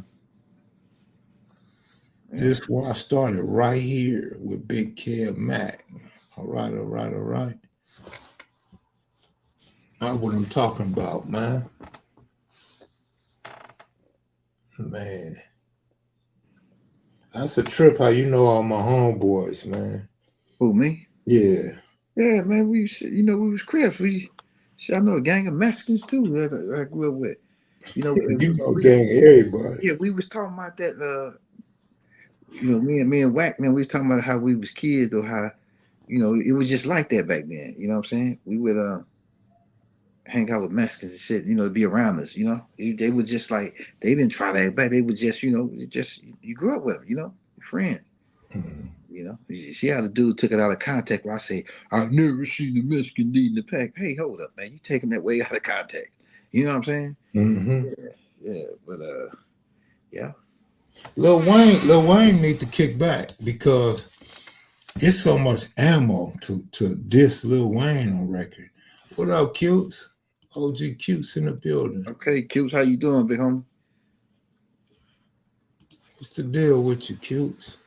This is where I started right here with Big Kev Mac. All right. That's what I'm talking about, man. Man. That's a trip how you know all my homeboys, man. Who, me? Yeah. Yeah, man, we was Crips. I know a gang of Mexicans too that I grew up with. You know, You know gang everybody. yeah, we was talking about that. Me and Wack, man, we was talking about how we was kids or how, it was just like that back then. You know what I'm saying? We would hang out with Mexicans and shit. Be around us. They were just like they didn't try to act back. They were just, you grew up with them. Your friend. Mm-hmm. You see how the dude took it out of context where I say, I've never seen a Mexican leading the pack. Hey, hold up, man. You taking that way out of context. You know what I'm saying? Mm-hmm. Yeah. But yeah. Lil Wayne need to kick back because it's so much ammo to diss Lil Wayne on record. What up, Cutes? OG Cutes in the building. Okay, Cutes, how you doing, big homie? What's the deal with you, Cutes?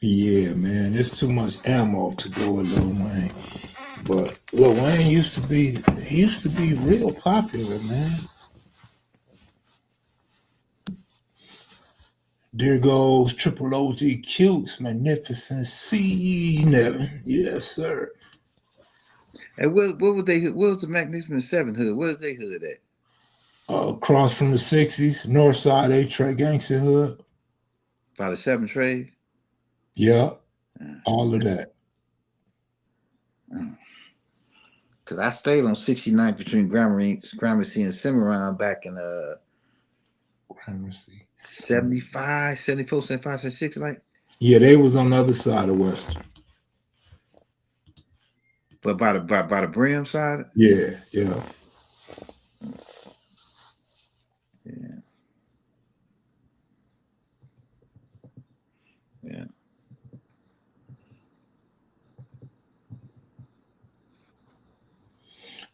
Yeah, man, it's too much ammo to go with Lil Wayne. But Lil Wayne used to be real popular, man. There goes Triple OG Cutes, Magnificent C7. Yes, sir. And what was the Magnificent Seven hood? Where's they hood at? Across from the 60s, North Side A-Track Gangster Hood. By the 7 trade? Yeah, all of that. Because I stayed on 69th between Gramercy and Cimarron back in Gramercy. 75, 74, 75, 76, like. Yeah, they was on the other side of Western. But by the Brim side? Yeah. Yeah.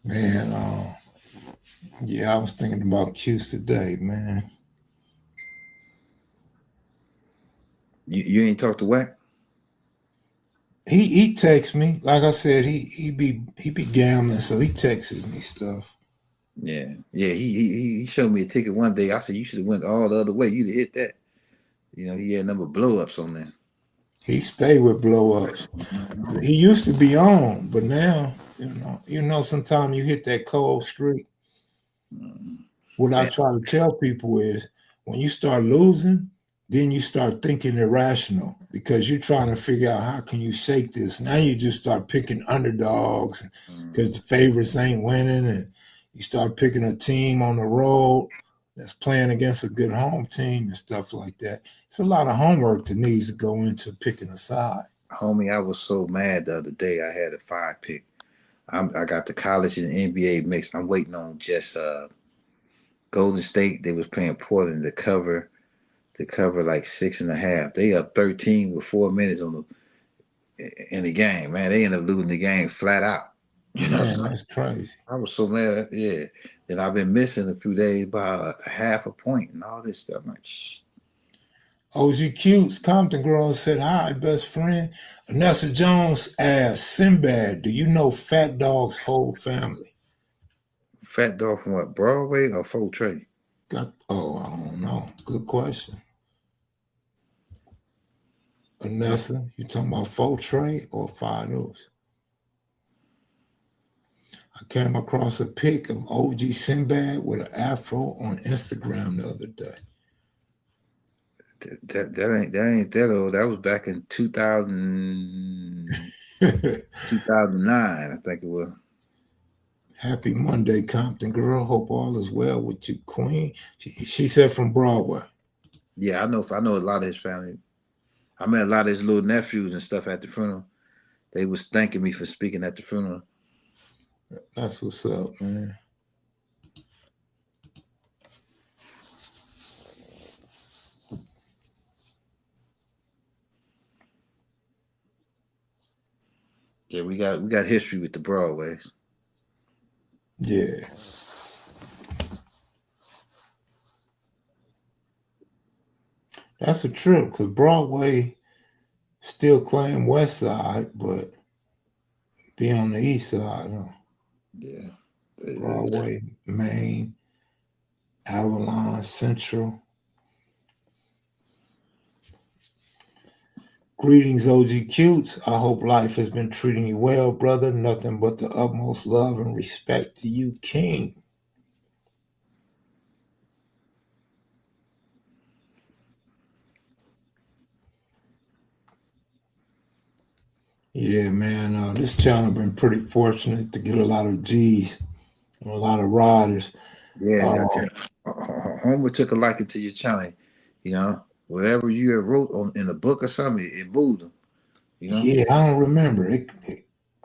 Man, yeah, I was thinking about Q's today, man. You ain't talked to Wack? He texts me. Like I said, he be gambling, so he texted me stuff. Yeah. He showed me a ticket one day. I said you should have went all the other way. You'd have hit that. He had a number of blow ups on there. He stayed with blow ups. He used to be on, but now, sometimes you hit that cold streak. What I Man, try to tell people is when you start losing, then you start thinking irrational because you're trying to figure out how can you shake this. Now you just start picking underdogs because the favorites ain't winning, and you start picking a team on the road that's playing against a good home team and stuff like that. It's a lot of homework that needs to go into picking a side. homie, I was so mad the other day. I had a 5 pick. I got the college and the NBA mix. I'm waiting on just Golden State. They was playing Portland to cover like 6.5. They up 13 with 4 minutes on in the game. Man, they ended up losing the game flat out. You know, Man, that's crazy. I was so mad. Yeah, then I've been missing a few days by a half a point and all this stuff. I'm like, shh. OG Cutes, Compton Girl said, hi, best friend. Vanessa Jones asked, Cinbad, do you know Fat Dog's whole family? Fat dog from what? Broadway or Full Trade? I don't know. Good question. Vanessa, you talking about Full Trade or Five News? I came across a pic of OG Cinbad with an afro on Instagram the other day. That ain't that old. That was back in 2009, I think it was. Happy Monday, Compton Girl. Hope all is well with you, Queen. She said from Broadway. Yeah, I know a lot of his family. I met a lot of his little nephews and stuff at the funeral. They was thanking me for speaking at the funeral. That's what's up, man. Yeah, we got history with the Broadways. Yeah. That's a trip because Broadway still claim West Side, but be on the East Side. Huh? Yeah. Broadway, Maine, Avalon, Central. Greetings, OG Cutes. I hope life has been treating you well, brother. Nothing but the utmost love and respect to you, King. Yeah, man. This channel been pretty fortunate to get a lot of G's and a lot of riders. Yeah, Homer took a liking to your channel. You know, whatever you had wrote in a book or something, it moved him. You know. Yeah, I don't remember. It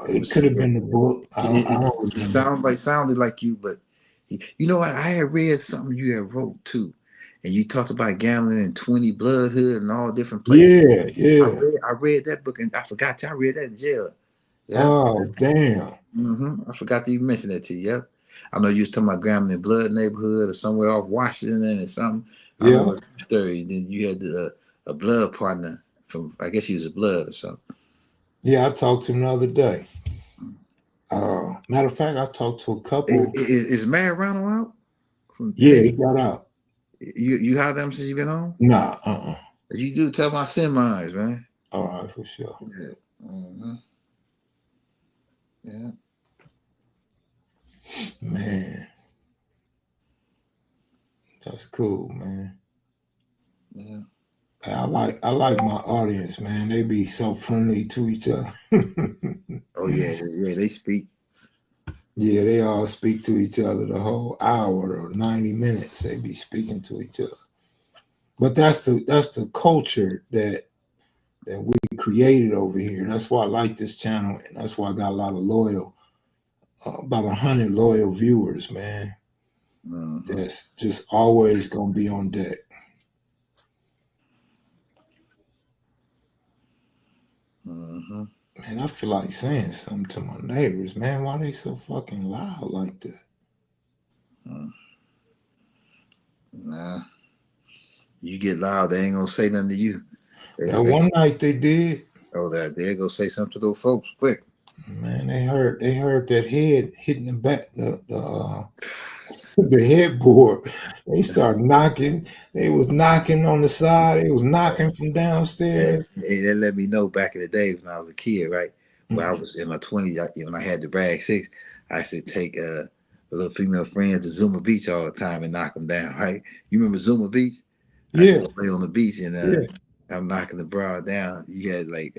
It was. could have been the book. I don't It remember. sounded like you, but you know what? I had read something you had wrote too, and you talked about gambling in 20 Bloodhood and all different places. Yeah, yeah. I read that book and I forgot I read that in jail. Yeah. Oh, damn. I forgot that you mentioned that to you. Yep. I know you was talking about gambling in Blood neighborhood or somewhere off Washington or something. I don't know Yeah. what story. Then you had a blood partner from. I guess he was a blood or something. Yeah, I talked to him the other day. Matter of fact, I talked to a couple. Is Mad Ronald out from Yeah, he today? got out. You had them since you been home? Nah, You do tell my sin minds, man. All right, for sure. Yeah. Yeah. Man, that's cool, man. Yeah. I like my audience, man. They be so friendly to each other. Oh yeah, they speak. Yeah, they all speak to each other the whole hour or 90 minutes. They be speaking to each other. But that's the culture that we created over here. That's why I like this channel, and that's why I got a lot of loyal, about 100 loyal viewers, man. That's just always gonna be on deck. Man, I feel like saying something to my neighbors, man. Why they so fucking loud like that? Nah, you get loud, they ain't gonna say nothing to you. That one night they did. Oh, they go say something to those folks quick. Man, they heard that head hitting the back, the headboard. They started knocking. They was knocking on the side. They was knocking from downstairs. Hey, they let me know back in the day when I was a kid, right? When I was in my 20s, when I had the Bragg 6, I used to take little female friends to Zuma Beach all the time and knock them down, right? You remember Zuma Beach? I used Yeah, to play on the beach and yeah. I'm knocking the broad down. You had like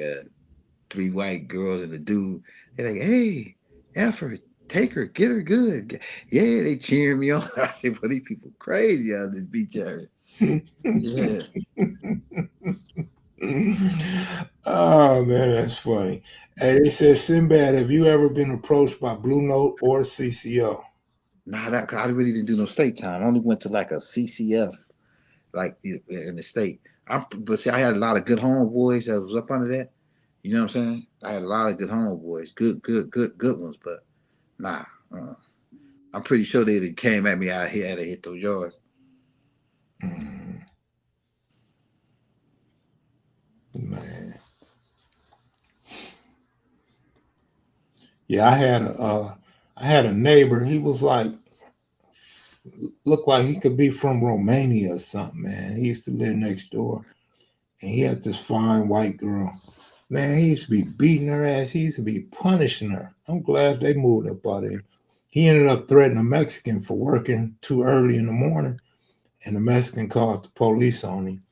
three white girls and a dude. They're like, hey, effort, take her, get her good. Yeah, they cheering me on. I said, well, these people crazy out this beach area. Yeah. Oh man, that's funny. Hey, they said, Cinbad, have you ever been approached by Blue Note or CCO? Nah, that I really didn't do no state time. I only went to like a CCF, like in the state. But see, I had a lot of good homeboys that was up under that. You know what I'm saying? I had a lot of good homeboys, good ones. But nah, I'm pretty sure they'd have came at me out here had to hit those yards. Mm, man, yeah, I had a neighbor. He was like, looked like he could be from Romania or something. Man, he used to live next door, and he had this fine white girl. Man, he used to be beating her ass. He used to be punishing her. I'm glad they moved up out of here. He ended up threatening a Mexican for working too early in the morning, and the Mexican called the police on him,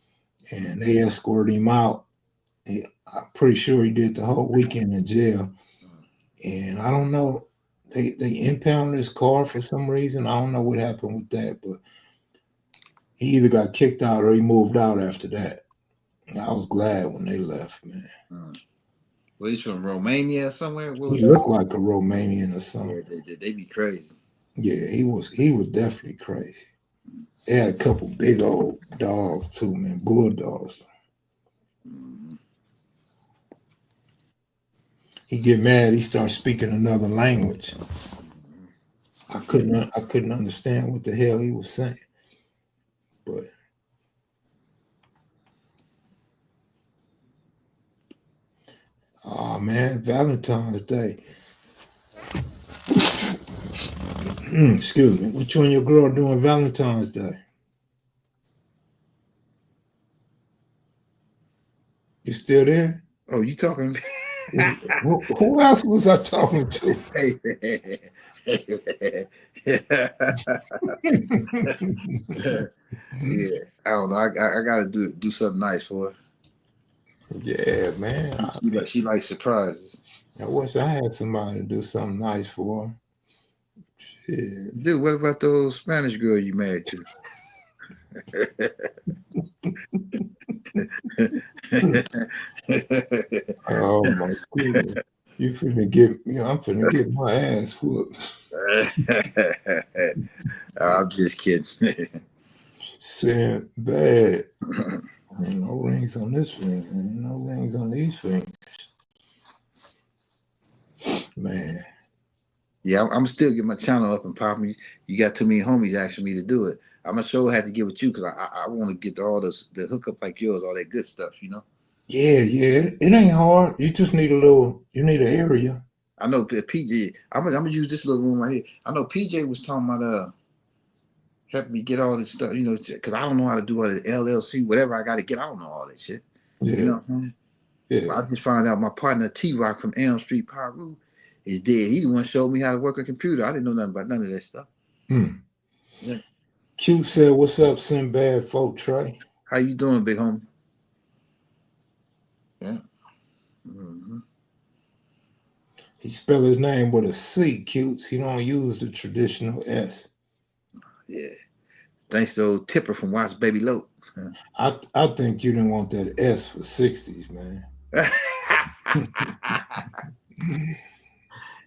and they escorted him out. I'm pretty sure he did the whole weekend in jail. And I don't know, they impounded his car for some reason. I don't know what happened with that, but he either got kicked out or he moved out after that. I was glad when they left, man. Mm. Well, he's from Romania or somewhere. What He was that? looked like a Romanian or something. Yeah, they be crazy. Yeah, he was definitely crazy. They had a couple big old dogs too, man, bulldogs. Mm. He get mad, he starts speaking another language. I couldn't understand what the hell he was saying. But oh man, Valentine's Day. Excuse me. What you and your girl doing Valentine's Day? You still there? Oh, you talking? Who else was I talking to? Hey, yeah, I don't know. I gotta do something nice for her. Yeah, man. I mean, She likes surprises. I wish I had somebody to do something nice for her. Shit. Dude, what about those Spanish girl you married to? Oh my goodness. You finna get me. I'm finna get my ass whooped. I'm just kidding. Saying bad. Ain't no rings on this finger. Ain't no rings on these fingers. Man. Yeah, I'm still getting my channel up and popping. You got too many homies asking me to do it. I'm gonna sure have to get with you because I want to get to all the hookup like yours, all that good stuff. You know. Yeah, yeah. It ain't hard. You just need you need an area. I know PJ. I'm gonna use this little room right here. I know PJ was talking about helping me get all this stuff. You know, because I don't know how to do all the LLC, whatever I got to get. I don't know all that shit. You Yeah, know. What I'm saying? yeah. I just found out my partner T Rock from Elm Street Pyru is dead. He the one showed me how to work a computer. I didn't know nothing about none of that stuff. Hmm. Yeah. Q said, "What's up, Sinbad folk Trey?" How you doing, big homie? Yeah. Mm-hmm. He spelled his name with a C, Cutes. He don't use the traditional S. Yeah. Thanks to old Tipper from Watch Baby Lope. I think you didn't want that S for 60s, man.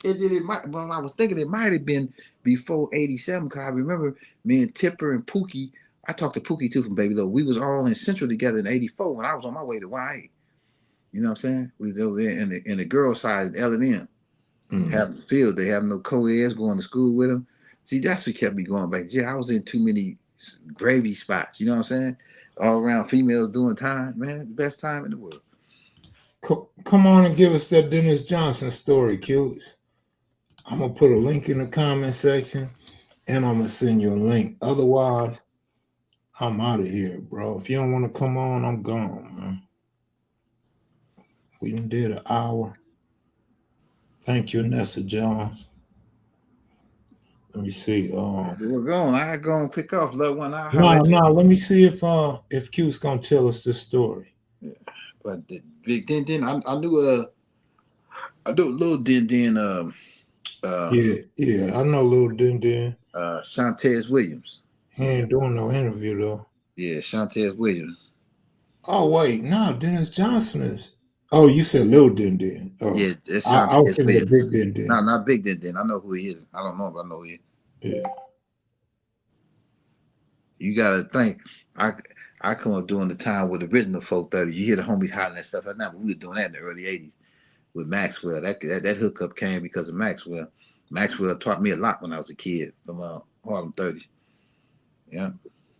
It might. Well, I was thinking it might have been before '87 because I remember me and Tipper and Pookie. I talked to Pookie too from Baby Lope. We was all in Central together in '84 when I was on my way to YA. You know what I'm saying? We was over there in the girls' side at L&M. Mm. Having the field. They have no co-eds going to school with them. See, that's what kept me going back. Yeah, I was in too many gravy spots. You know what I'm saying? All around females doing time, man. The best time in the world. Come on and give us that Dennis Johnson story, Cutes. I'm going to put a link in the comment section and I'm going to send you a link. Otherwise, I'm out of here, bro. If you don't want to come on, I'm gone, man. We done did an hour. Thank you, Nessa Jones. Let me see. We're going. I go and click off. Love one. I'll holler No, at you. no. Let me see if Q's gonna tell us this story. Yeah. But the big then I knew a little then uh Yeah, yeah. I know Lil Din Din. Shantez Williams. He ain't doing no interview though. Yeah, Shantez Williams. Oh wait, no. Dennis Johnson is. Oh, you said Lil Din Din. Oh, Yeah, it's I was Shantez thinking of Williams. Big Din No, Din. not big then. I know who he is. I don't know if I know who he is. Yeah. You gotta think. I I come up during the time with the original 430. You hear the homies hollering and stuff like that, but we were doing that in the early 80s with Maxwell. That hookup came because of Maxwell. Maxwell taught me a lot when I was a kid from Harlem 30s. Yeah.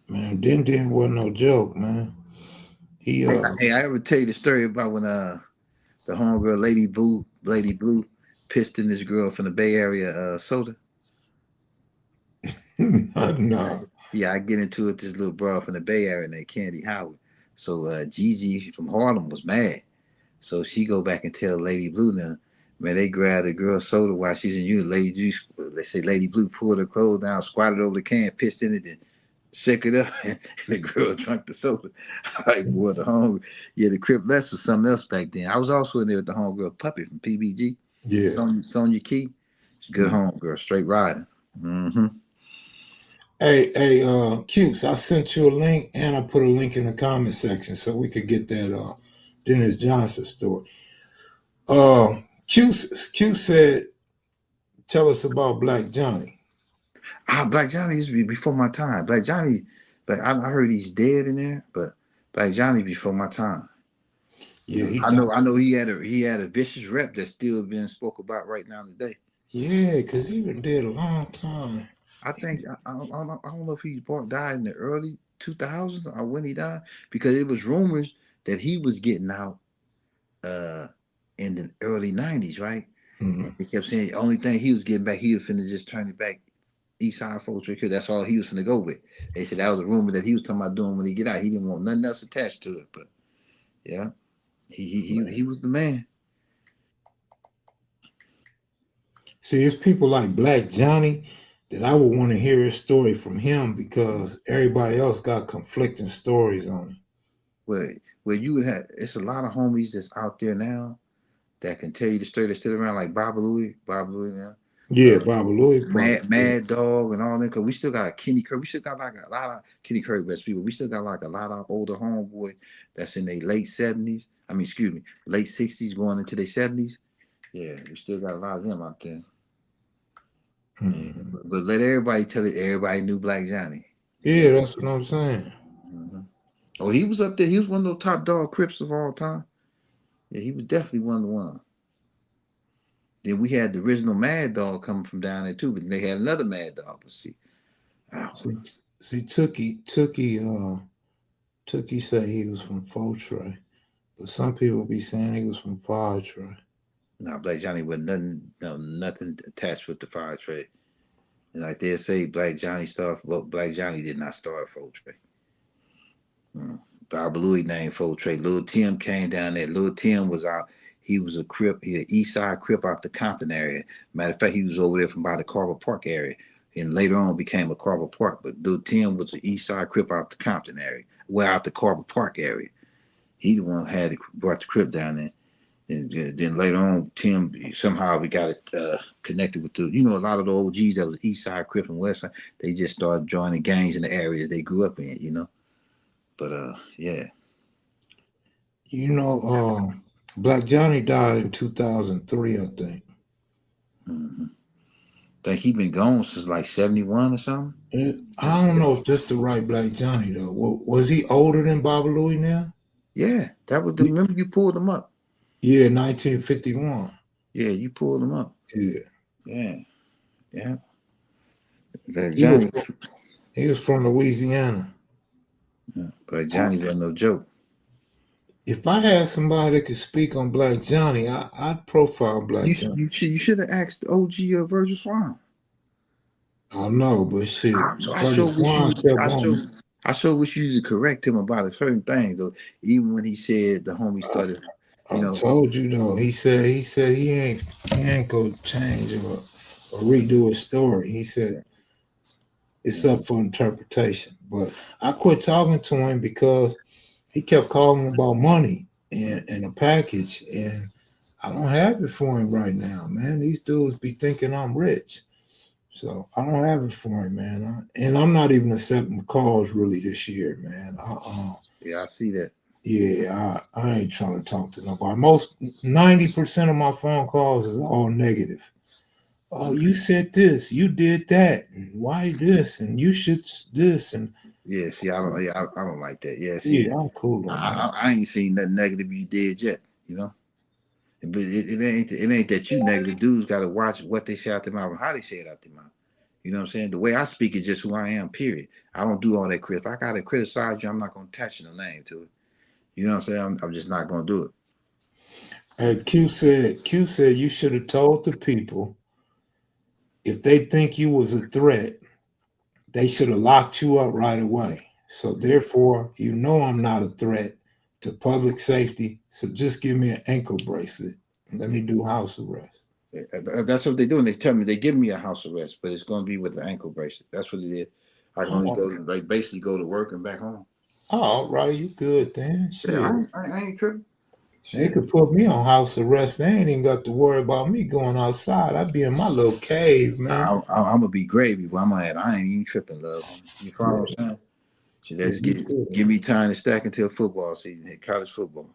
Man, Din Din wasn't no joke, man. He Hey, I ever tell you the story about when the homegirl Lady Blue pissed in this girl from the Bay Area soda? no. Yeah, I get into it. This little bro from the Bay Area named Candy Howard. So Gigi from Harlem was mad. So she go back and tell Lady Blue now, man, they grabbed the girl soda while she's in unit. They say Lady Blue pulled her clothes down, squatted over the can, pissed in it, and shook it up, and the girl drank the soda. Like, boy, the Crip Les was something else back then. I was also in there with the homegirl Puppy from PBG, Yeah. Sonya Key. She's a good homegirl, straight riding. Mm-hmm. Hey, Cukes, I sent you a link and I put a link in the comment section so we could get that Dennis Johnson story. Q said, tell us about Black Johnny. Black Johnny used to be before my time. Black Johnny, but I heard he's dead in there, but Black Johnny before my time. You Yeah, know, he I died. know, I know he had a vicious rep that's still being spoke about right now today. Yeah, because he been dead a long time. I think I don't know if died in the early 2000s or when he died because it was rumors that he was getting out uh in the early 90s, right? Mm-hmm. And they kept saying the only thing he was getting back, he was finna just turn it back East Side folks because that's all he was finna go with. They said that was a rumor that he was talking about doing when he get out. He didn't want nothing else attached to it, but yeah, he was the man. See, it's people like Black Johnny that I would want to hear his story from him because everybody else got conflicting stories on him. Where where you would have it's a lot of homies that's out there now that can tell you the story that's still around like Baba Louie now. Yeah, Baba Louie probably. Mad Dog and all that because we still got Kenny Curry. We still got like a lot of Kenny Curry best people. We still got like a lot of older homeboy that's in their late 70s. I mean, excuse me, late 60s going into their 70s. Yeah, we still got a lot of them out there. Yeah, Mm-hmm. but let everybody tell it. Everybody knew Black Johnny. Yeah. Yeah, that's what I'm saying. hmm Oh, he was up there. He was one of those top dog Crips of all time. Yeah, he was definitely one of the ones. Then we had the original Mad Dog coming from down there too, but they had another Mad Dog. Let's see. Oh, See, Tookie said he was from Fortray, but some people be saying he was from Padre. no, Black Johnny was nothing, no, nothing attached with the fire trade. And like they say, Black Johnny started, well, Black Johnny did not start Full Trade. Bob Louis named Full Trade. Lil Tim came down there. Lil Tim was out. He was a Crip, he an East Side Crip out the Compton area. Matter of fact, he was over there from by the Carver Park area. And later on became a Carver Park. But Lil Tim was an East Side Crip out the Compton area. Well, out the Carver Park area. He the one who had brought the Crip down there. And then later on, Tim somehow we got it connected with a lot of the OGs that was East Side, Crip, and West Side. They just started joining gangs in the areas they grew up in. But yeah, Black Johnny died in 2003, I think. mm-hmm. Think he been gone since like 71 or something. I don't know if this the right Black Johnny though. Was he older than Baba Louie now? Yeah, that was the. Remember you pulled him up. Yeah, 1951. Yeah, you pulled him up. Yeah, Yeah, yeah. But he was Johnny, he was from Louisiana. but Johnny wasn't no joke. If I had somebody that could speak on Black Johnny, I'd profile Black You Johnny. you should have asked the OG of Virgil Swan. I know, but shit, So I Brother sure wish Juan you. kept on. I sure wish you to correct him about certain things though. Even when he said the homie started, you I know, told you though. He said he ain't gonna change or or redo his story. He said it's up for interpretation. But I quit talking to him because he kept calling about money and a package, and I don't have it for him right now, man. These dudes be thinking I'm rich. So I don't have it for him, man. And I'm not even accepting calls really this year, man. Yeah, I see that. Yeah, I ain't trying to talk to nobody. Most 90% of my phone calls is all negative. Oh, you said this, you did that, and why this, and you should this, and Yeah, see, I don't. Yeah, I don't like that. Yeah, see, yeah, I'm cool on that. I ain't seen nothing negative you did yet. You know, but it ain't that you negative. Dudes got to watch what they say out their mouth and how they say it out their mouth. You know what I'm saying? The way I speak is just who I am. Period. I don't do all that crap. If I gotta criticize you, I'm not gonna attach no name to it. You know what I'm saying? I'm just not gonna do it. Q said you should have told the people if they think you was a threat, they should have locked you up right away. So therefore, you know I'm not a threat to public safety. So just give me an ankle bracelet and let me do house arrest. That's what they do. And they tell me they give me a house arrest, but it's gonna be with the ankle bracelet. That's what it is. I can only Oh, go like basically go to work and back home. all right, you good then? Yeah, Shit. I ain't tripping. They Shit. could put me on house arrest. They ain't even got to worry about me going outside. I'd be in my little cave, man. I'm gonna be gravy, but I'm at. I ain't even tripping, love. You follow what Yeah, I'm saying? So yeah, let's you good. give me time to stack until football season, hit college football.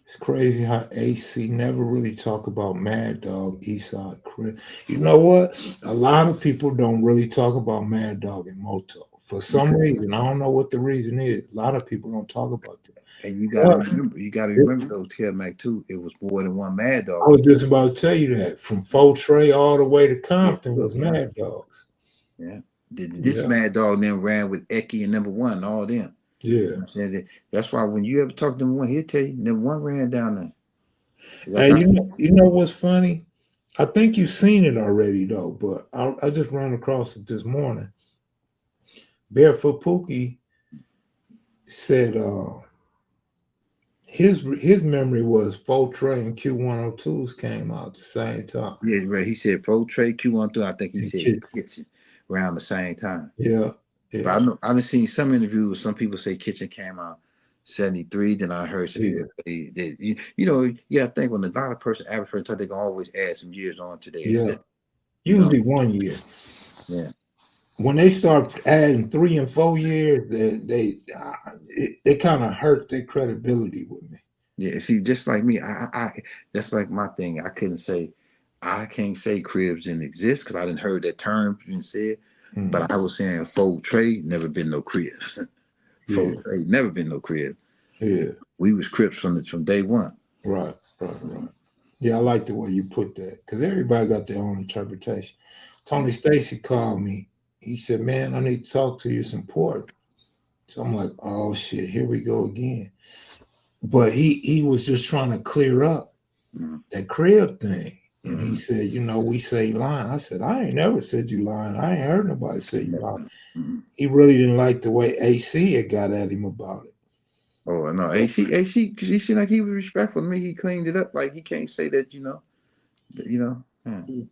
It's crazy how AC never really talk about Mad Dog, Eastside Crip. You know what? A lot of people don't really talk about Mad Dog and Moto. For some reason, I don't know what the reason is. A lot of people don't talk about that. And But you gotta remember though, Kev Mac too. It was more than one Mad I Dog. was just about to tell you that. From Faux Trey all the way to Yeah, Compton was look, yeah, Mad Dogs. yeah. This Yeah, Mad Dog then ran with Eki and number one, and all them. You know yeah. what I'm saying? That's why when you ever talk to number one, he'll tell you number one ran down there. Like And I you know what's funny? I think you've seen it already though, but I just ran across it this morning. Barefoot Pookie said his memory was Faux Trey and Q102s came out at the same time. yeah, right. He said Fo Trey Q1 I think he And said Kid, Kitchen around the same time. yeah, But yeah, I done seen some interviews. Some people say Kitchen came out 73. Then I heard some yeah, people say that you know, yeah, I think when a lot of person average person, they can always add some years on to their yeah. existence. You know, Usually 1 year. yeah, When they start adding 3 and 4 years, they kind of hurt their credibility with me. yeah. See, just like me, I that's like my thing. I can't say cribs didn't exist because I didn't heard that term being said. Mm, But I was saying Fo Trey never been no cribs. Fo yeah, Trey never been no cribs. yeah, We was Crips from day one. right. Yeah, I like the way you put that because everybody got their own interpretation. Tony Stacy called me. He said, "Man, I need to talk to you. It's important." So I'm like, "Oh shit, here we go again." But he was just trying to clear up Mhm. that crib thing. And he Mhm. said, we say lying. I said, I ain't never said you lying. I ain't heard nobody say you lying. Mhm. He really didn't like the way AC had got at him about it. Oh no, because he seemed like he was respectful to me. He cleaned it up. Like he can't say that, you know.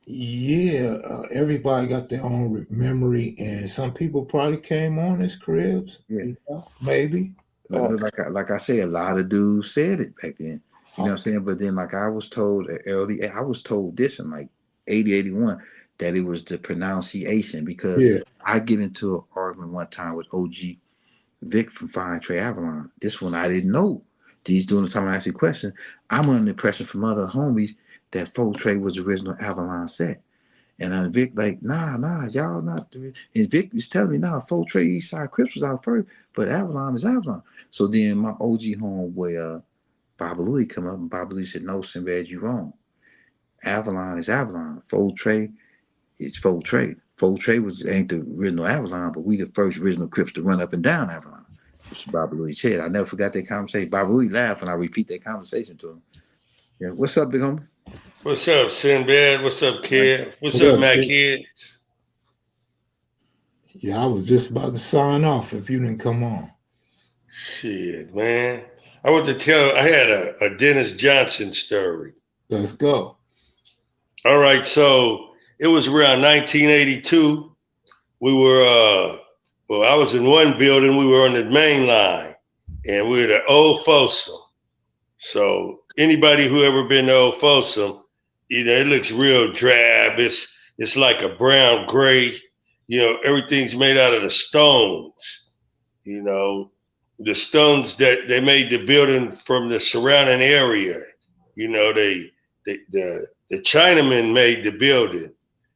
Yeah, everybody got their own memory, and some people probably came on as cribs, Yeah. maybe. Uh, But like I say, a lot of dudes said it back then. You know uh, what I'm saying? But then like I was told early, I was told this in like 80, 81, that it was the pronunciation because yeah, I get into an argument one time with OG Vic from Fine Trey Avalon. This one I didn't know. These doing the time I asked you a question. I'm under the impression from other homies that Fo Trey was the original Avalon set. And Vic like, nah, y'all not. And Vic was telling me, nah, Fo Trey Eastside Crips was out first, but Avalon is Avalon. So then my OG homeboy, Baba Louie come up and Baba Louie said, no, Cinbad, you wrong. Avalon is Avalon. Fo Trey is Fo Trey. Fo Trey was ain't the original Avalon, but we the first original Crips to run up and down Avalon. This is Baba Louie said. I never forgot that conversation. Baba Louie laughed and I repeat that conversation to him. Yeah, what's up, big homie? What's up, Cinbad? What's up, Kev? What's what up, up, Mac kid? kids? Yeah, I was just about to sign off if you didn't come on. Shit, man. I want to tell, I had a Dennis Johnson story. Let's go. All right, so it was around 1982. We were, well, I was in one building. We were on the main line, and we were at Old Folsom. So anybody who ever been to Old Folsom, it looks real drab. It's like a brown gray. Everything's made out of the stones. You know, the stones that they made the building from the surrounding area. The Chinamen made the building,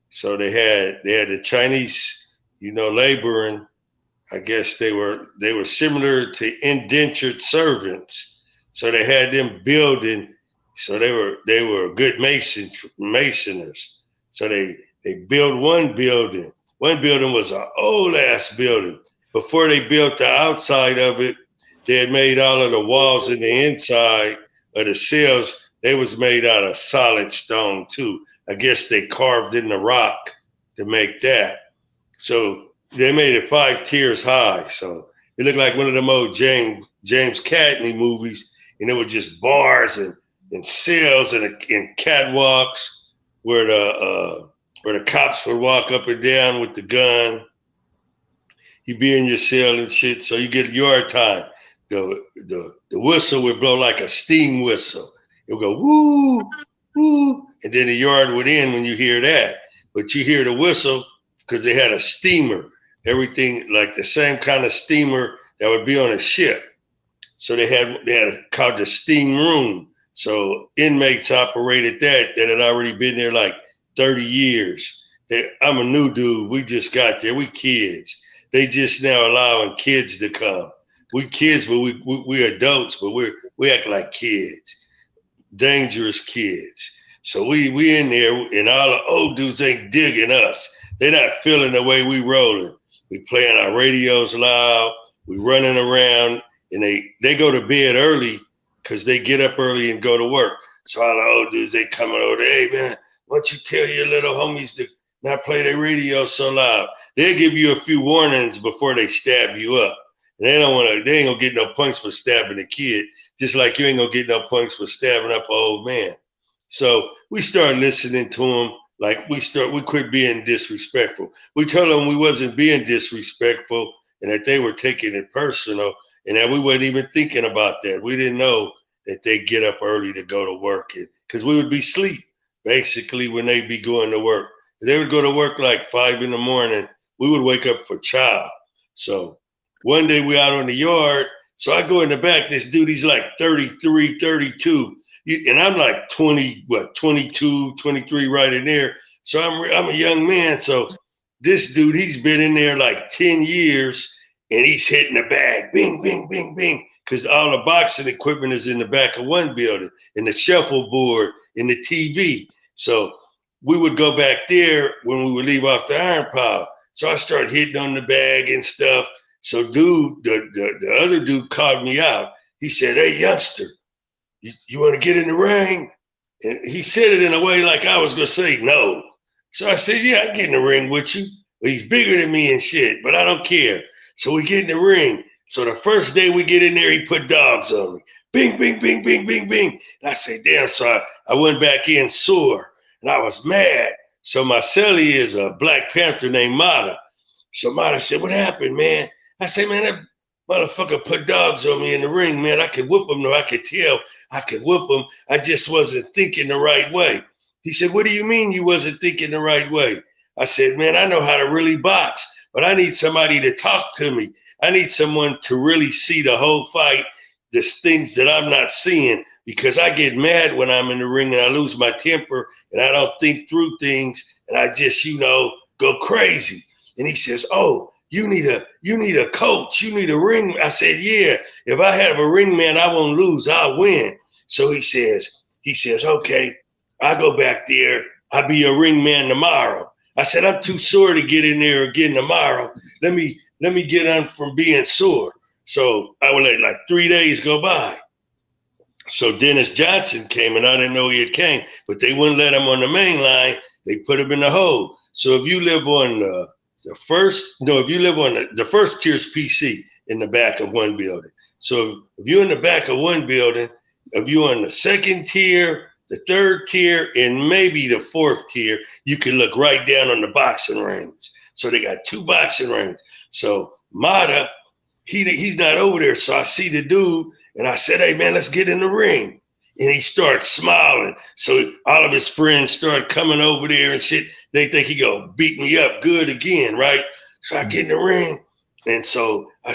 so they had the Chinese, laboring. I guess they were similar to indentured servants, so they had them building. So they were good masoners. So they built one building. One building was an old ass building. Before they built the outside of it, they had made all of the walls in the inside of the cells. They was made out of solid stone too. I guess they carved in the rock to make that. So they made it 5 tiers high. So it looked like one of them old James Cagney movies, and it was just bars and cells and catwalks where the cops would walk up and down with the gun. You be in your cell and shit, so you get yard time. The whistle would blow like a steam whistle. It would go woo, woo, and then the yard would end when you hear that. But you hear the whistle because they had a steamer, everything like the same kind of steamer that would be on a ship. So they had called the steam room. So inmates operated that had already been there like 30 years. I'm a new dude. We just got there. We kids. They just now allowing kids to come. We kids, but we adults, but we act like kids, dangerous kids. So we in there, and all the old dudes ain't digging us. They're not feeling the way we rolling. We playing our radios loud. We running around, and they go to bed early because they get up early and go to work. So all the old dudes, they coming over there, hey man, why don't you tell your little homies to not play their radio so loud? They'll give you a few warnings before they stab you up. And they ain't gonna get no points for stabbing a kid, just like you ain't gonna get no points for stabbing up an old man. So we started listening to them. Like we quit being disrespectful. We told them we wasn't being disrespectful and that they were taking it personal and that we wasn't even thinking about that. We didn't know that they get up early to go to work because we would be asleep basically when they be going to work. They would go to work like 5 a.m. We would wake up for chow. So one day we out on the yard. So I go in the back. This dude, he's like 33, 32. And I'm like 22, 23 right in there. So I'm a young man. So this dude, he's been in there like 10 years and he's hitting the bag, bing, bing, bing, bing. Because all the boxing equipment is in the back of one building and the shuffleboard and the TV. So we would go back there when we would leave off the iron pile. So I started hitting on the bag and stuff. So dude, the other dude called me out. He said, hey, youngster, you want to get in the ring? And he said it in a way like I was going to say no. So I said, yeah, I get in the ring with you. But he's bigger than me and shit, but I don't care. So we get in the ring. So the first day we get in there, he put dogs on me. Bing, bing, bing, bing, bing, bing. And I said, damn. So I went back in sore, and I was mad. So my cellie is a Black Panther named Mata. So Mata said, what happened, man? I said, man, that motherfucker put dogs on me in the ring, man. I could whoop him, though. I could tell I could whoop him. I just wasn't thinking the right way. He said, what do you mean you wasn't thinking the right way? I said, man, I know how to really box, but I need somebody to talk to me. I need someone to really see the whole fight, there's things that I'm not seeing, because I get mad when I'm in the ring and I lose my temper and I don't think through things and I just, go crazy. And he says, oh, you need a coach. You need a ring. I said, yeah, if I have a ring man, I won't lose. I'll win. So he says, okay, I'll go back there. I'll be a ring man tomorrow. I said, I'm too sore to get in there again tomorrow. Let me get on from being sore. So I would let like 3 days go by. So Dennis Johnson came, and I didn't know he had came, but they wouldn't let him on the main line. They put him in the hole. So if you live on the first tier's PC in the back of one building. So if you're in the back of one building, if you're on the second tier, the third tier and maybe the fourth tier, you can look right down on the boxing rings. So they got 2 boxing rings. So Mata, he's not over there. So I see the dude and I said, hey man, let's get in the ring. And he starts smiling. So all of his friends start coming over there and shit. They think he gonna beat me up good again, right? So I get in the ring. And so I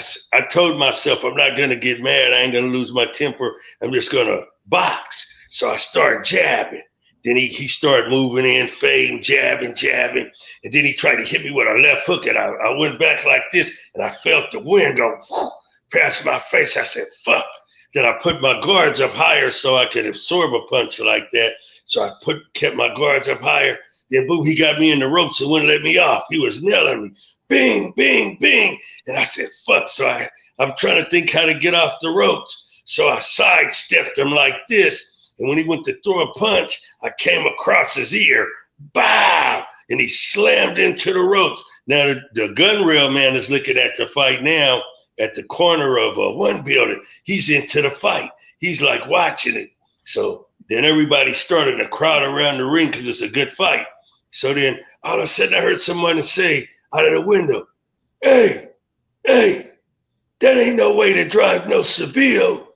told myself, I'm not gonna get mad. I ain't gonna lose my temper. I'm just gonna box. So I start jabbing. Then he started moving in, fading, jabbing. And then he tried to hit me with a left hook. And I went back like this and I felt the wind go past my face. I said, fuck. Then I put my guards up higher so I could absorb a punch like that. So I kept my guards up higher. Then boom, he got me in the ropes and wouldn't let me off. He was nailing me. Bing, bing, bing. And I said, fuck. So I'm trying to think how to get off the ropes. So I sidestepped him like this. And when he went to throw a punch, I came across his ear. Bow! And he slammed into the ropes. Now the gun rail man is looking at the fight now at the corner of one building. He's into the fight. He's like watching it. So then everybody started to crowd around the ring because it's a good fight. So then all of a sudden I heard someone say out of the window, hey, that ain't no way to drive no Seville.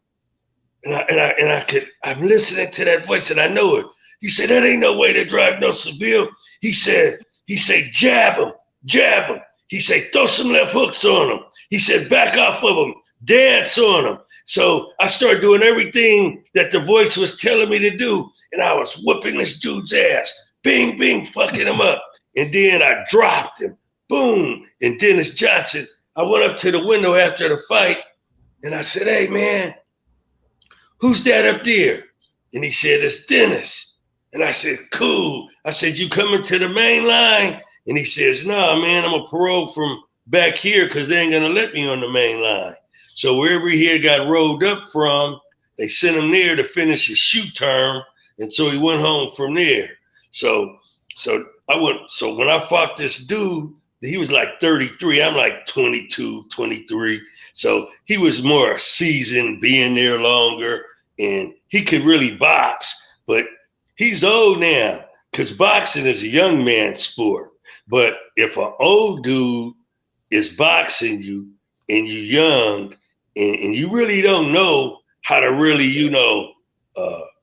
I'm listening to that voice and I know it. He said, that ain't no way to drive no Seville. He said, jab him. He said, throw some left hooks on him. He said, back off of him, dance on him. So I started doing everything that the voice was telling me to do. And I was whooping this dude's ass. Bing, bing, fucking him up. And then I dropped him. Boom. And Dennis Johnson, I went up to the window after the fight and I said, hey man, who's that up there? And he said, it's Dennis. And I said, cool. I said, you coming to the main line? And he says, nah, man, I'm a parole from back here because they ain't going to let me on the main line. So wherever he had got rolled up from, they sent him there to finish his shoot term. And so he went home from there. So when I fought this dude, he was like 33. I'm like 22, 23. So he was more seasoned, being there longer, and he could really box. But he's old now because boxing is a young man's sport. But if an old dude is boxing you and you're young and you really don't know how to really,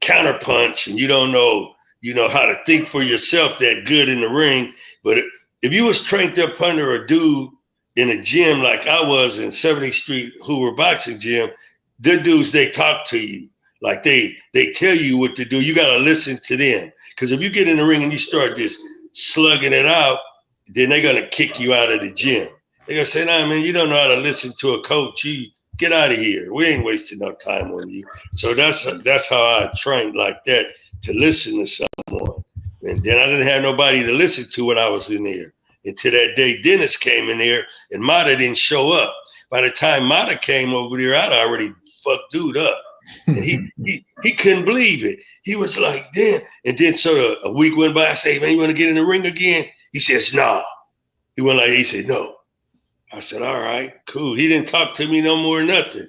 counterpunch, and you don't know, how to think for yourself that good in the ring. But if you was trained up under a dude in a gym like I was in 70th Street Hoover Boxing Gym, the dudes, they talk to you. Like they tell you what to do. You got to listen to them. Because if you get in the ring and you start just slugging it out, then they're going to kick you out of the gym. They're going to say, nah, man, you don't know how to listen to a coach. You get out of here. We ain't wasting no time on you. So that's how I trained like that, to listen to someone. And then I didn't have nobody to listen to when I was in there. Until that day Dennis came in there and Mata didn't show up. By the time Mata came over there, I'd already fucked dude up. And he couldn't believe it. He was like, damn. And then so a week went by. I say, man, you want to get in the ring again? He says, nah. He said, no. I said, all right, cool. He didn't talk to me no more, nothing.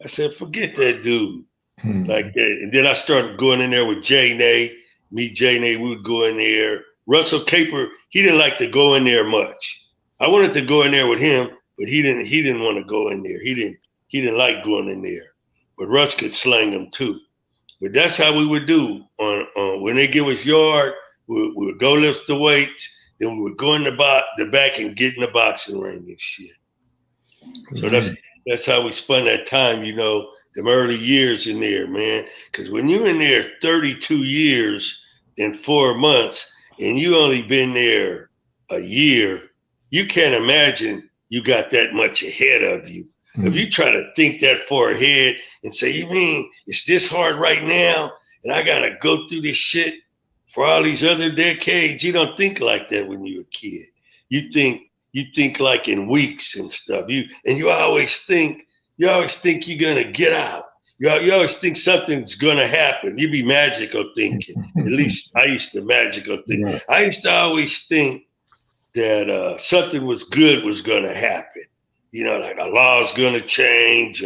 I said, forget that dude. Like that. And then I started going in there with J-Nay. Me, J-Nay, we would go in there. Russell Caper, he didn't like to go in there much. I wanted to go in there with him, but he didn't want to go in there. He didn't like going in there. But Russ could slang him too. But that's how we would do on when they give us yard, we would go lift the weights, then we would go in the back and get in the boxing ring and shit. So that's how we spun that time, them early years in there, man. Because when you're in there 32 years and 4 months, and you only been there a year, you can't imagine you got that much ahead of you. If you try to think that far ahead and say, you mean it's this hard right now and I got to go through this shit for all these other decades, you don't think like that when you're a kid. You think like in weeks and stuff. You always think you're going to get out. You always think something's going to happen. You be magical thinking. At least I used to magical think. Yeah. I used to always think that something was good was going to happen. Like a law's going to change,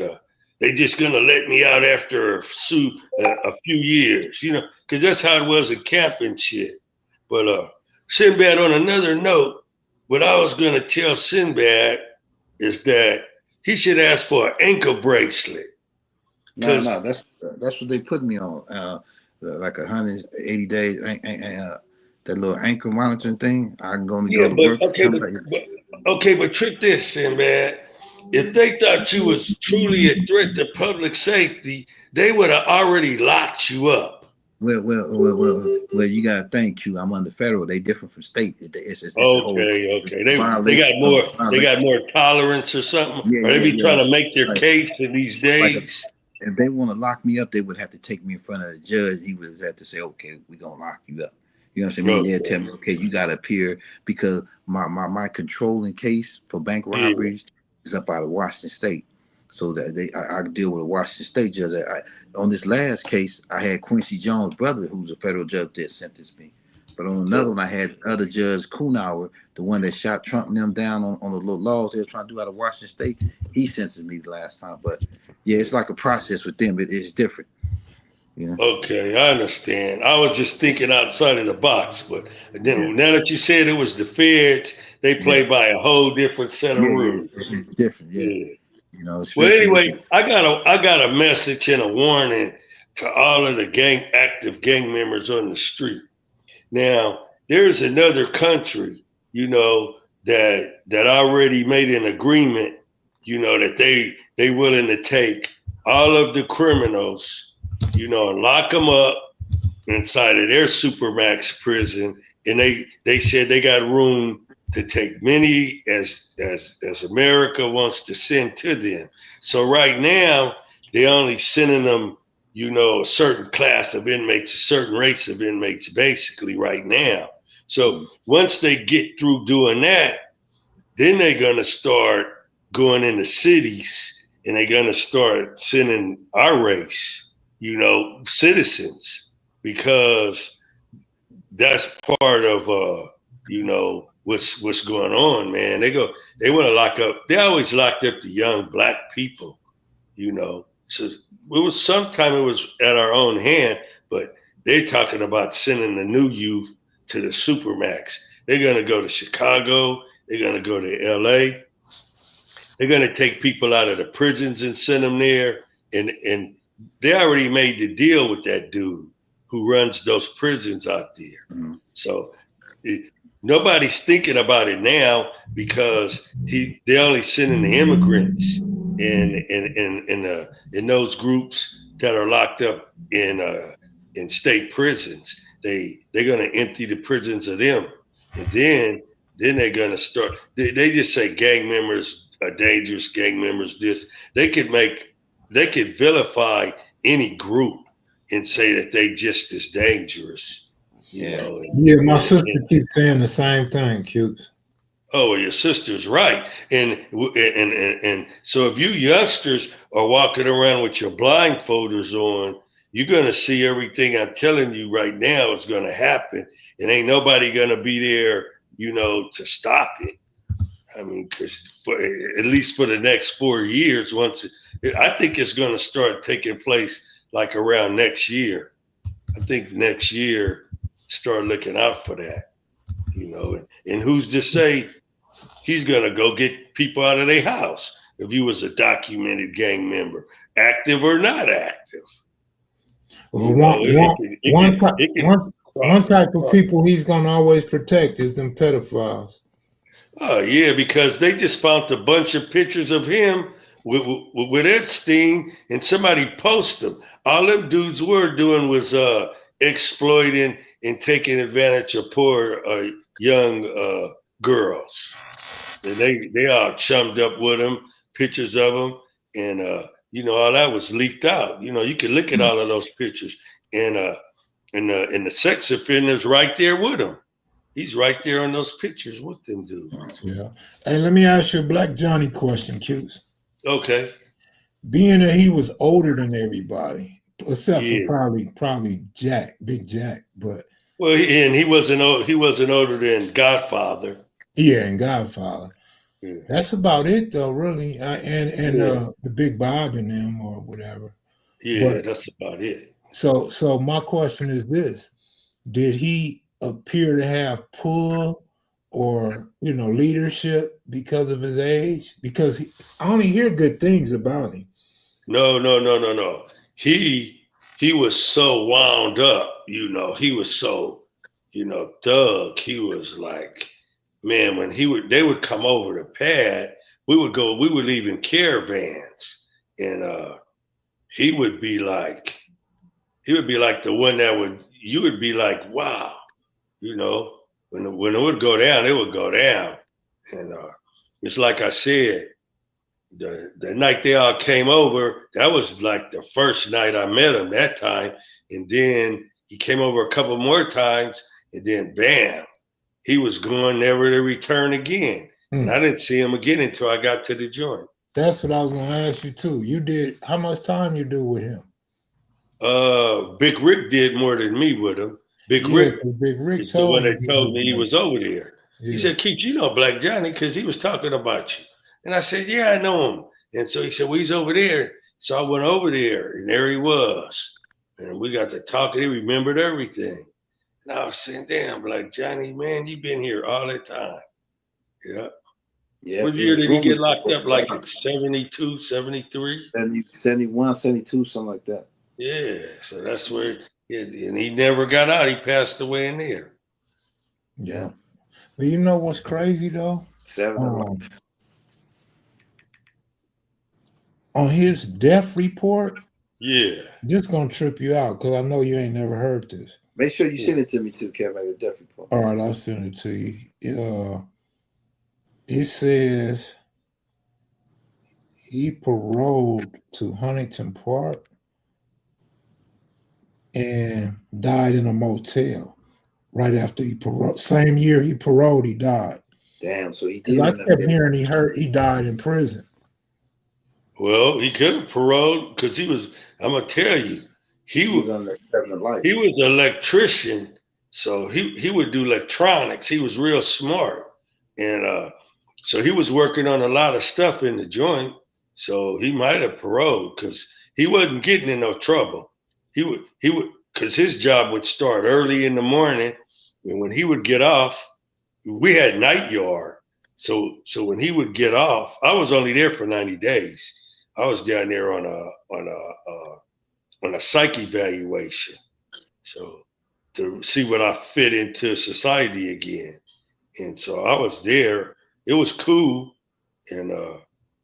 they just gonna let me out after a few years, you know, because that's how it was in camp and shit. But Sinbad, on another note, what I was gonna tell Sinbad is that he should ask for an ankle bracelet. No, that's what they put me on. Like 180 days, that little ankle monitoring thing. I can only go Yeah, to but work. but trick this, Sinbad. If they thought you was truly a threat to public safety, they would have already locked you up. Well. You gotta think, you. I'm under federal. They different from state. It's a whole Okay. They violation. got more tolerance or something, Yeah, or they yeah, be yeah. trying to make their Like, case in these like days. if they want to lock me up, they would have to take me in front of the judge. He would have to say, "Okay, we're gonna lock you up." You know what I'm saying? They'll tell Okay. me, "Okay, you got to appear," because my controlling case for bank Yeah. robberies is up out of Washington State. So that I deal with a Washington State judge. On this last case, I had Quincy Jones' brother, who's a federal judge, that sentenced me. But on another one, I had other judge Kuhnauer, the one that shot Trump and them down on the little laws they were trying to do out of Washington State. He sentenced me the last time. But yeah, it's like a process with them. It's different. You know? Okay, I understand. I was just thinking outside of the box, but then now that you said it was the feds, they Yeah. play by a whole different set of Yeah. rules. It's different. Yeah. Yeah. You know, Well, especially with anyway, the I got a message and a warning to all of the active gang members on the street. Now, there's another country, you know, that already made an agreement, you know, that they willing to take all of the criminals, you know, and lock them up inside of their supermax prison, and they said they got room to take many as America wants to send to them. So right now they're only sending them, you know, a certain class of inmates, a certain race of inmates, basically right now. So once they get through doing that, then they're gonna start going into cities and they're gonna start sending our race, you know, citizens, because that's part of you know, what's going on, man. They want to lock up. They always locked up the young black people, you know. So sometime it was at our own hand, but they're talking about sending the new youth to the supermax. They're gonna go to Chicago. They're gonna go to LA. They're gonna take people out of the prisons and send them there. And they already made the deal with that dude who runs those prisons out there. mm-hmm. So nobody's thinking about it now because they're only sending the immigrants in those groups that are locked up in state prisons. They're gonna empty the prisons of them, and then they're gonna start. They just say gang members are dangerous. Gang members this. They could vilify any group and say that they just as dangerous. You know, Yeah, my sister keeps saying the same thing, Cukes. oh, your sister's right, and so if you youngsters are walking around with your blindfolders on, you're gonna see everything I'm telling you right now is gonna happen, and ain't nobody gonna be there, you know, to stop it. I mean, because at least for the next 4 years, I think it's gonna start taking place like around next year. I think next year, start looking out for that, you know. And who's to say he's gonna go get people out of their house if he was a documented gang member, active or not active? Well, one type of people he's gonna always protect is them pedophiles. Oh yeah, because they just found a bunch of pictures of him with Epstein, and somebody posted them. All them dudes were doing was exploiting and taking advantage of poor young girls. And they all chummed up with him, pictures of him, and you know, all that was leaked out. You know, you can look at all of those pictures, and the sex offender's right there with him. He's right there in those pictures with them dudes. Yeah. Hey, let me ask you a Black Johnny question, Cukes. Okay. Being that he was older than everybody, except for Yeah. probably Jack, Big Jack, but Well, and he wasn't older than Godfather. yeah, and Godfather. Yeah, That's about it, though, really. And yeah, the Big Bob and them or whatever. yeah, But that's about it. so my question is this: did he appear to have pull or leadership because of his age? Because I only hear good things about him. No, no, no, no, no. He was so wound up, he was so, thug. He was like, man, when they would come over to pad, we would leave in caravans. And he would be like, the one that you would be like, wow, when it would go down, it would go down. And it's like I said, the night they all came over, that was like the first night I met him that time. And then he came over a couple more times, and then bam, he was going never to return again. And Hmm. I didn't see him again until I got to the joint. That's what I was gonna ask you too. You did how much time you do with him? Big Rick did more than me with him. Big Yeah, Rick 'cause Big Rick is the told one me that he told was me he like, was over there. He yeah, said, Keith, you know Black Johnny because he was talking about you. And I said, yeah, I know him. And so he said, well, he's over there. So I went over there, and there he was. And we got to talking. He remembered everything. And I was saying, damn, Black Johnny, man, you been here all the time. Yeah. Yeah, What it year was did he get rumors locked before up? Like in 72, 73? 71, 72, something like that. Yeah. So that's where, and he never got out. He passed away in there. yeah. But you know what's crazy though? 7 Um, on his death report, Yeah. this gonna trip you out because I know you ain't never heard this. Make sure you Yeah. send it to me too, Kev, like a death report. All right, I'll send it to you. It says he paroled to Huntington Park and died in a motel right after he paroled. Same year he paroled, he died. Damn, so he Because did I end up kept getting. hearing he died in prison. Well, he could have paroled because I'm going to tell you, he, He was on the 7 of life. he was an electrician. So he would do electronics. He was real smart. And so he was working on a lot of stuff in the joint. So he might have paroled because he wasn't getting in no trouble. Because his job would start early in the morning. And when he would get off, we had night yard. So when he would get off, I was only there for 90 days. I was down there on a psych evaluation. So to see what I fit into society again. And so I was there. It was cool. And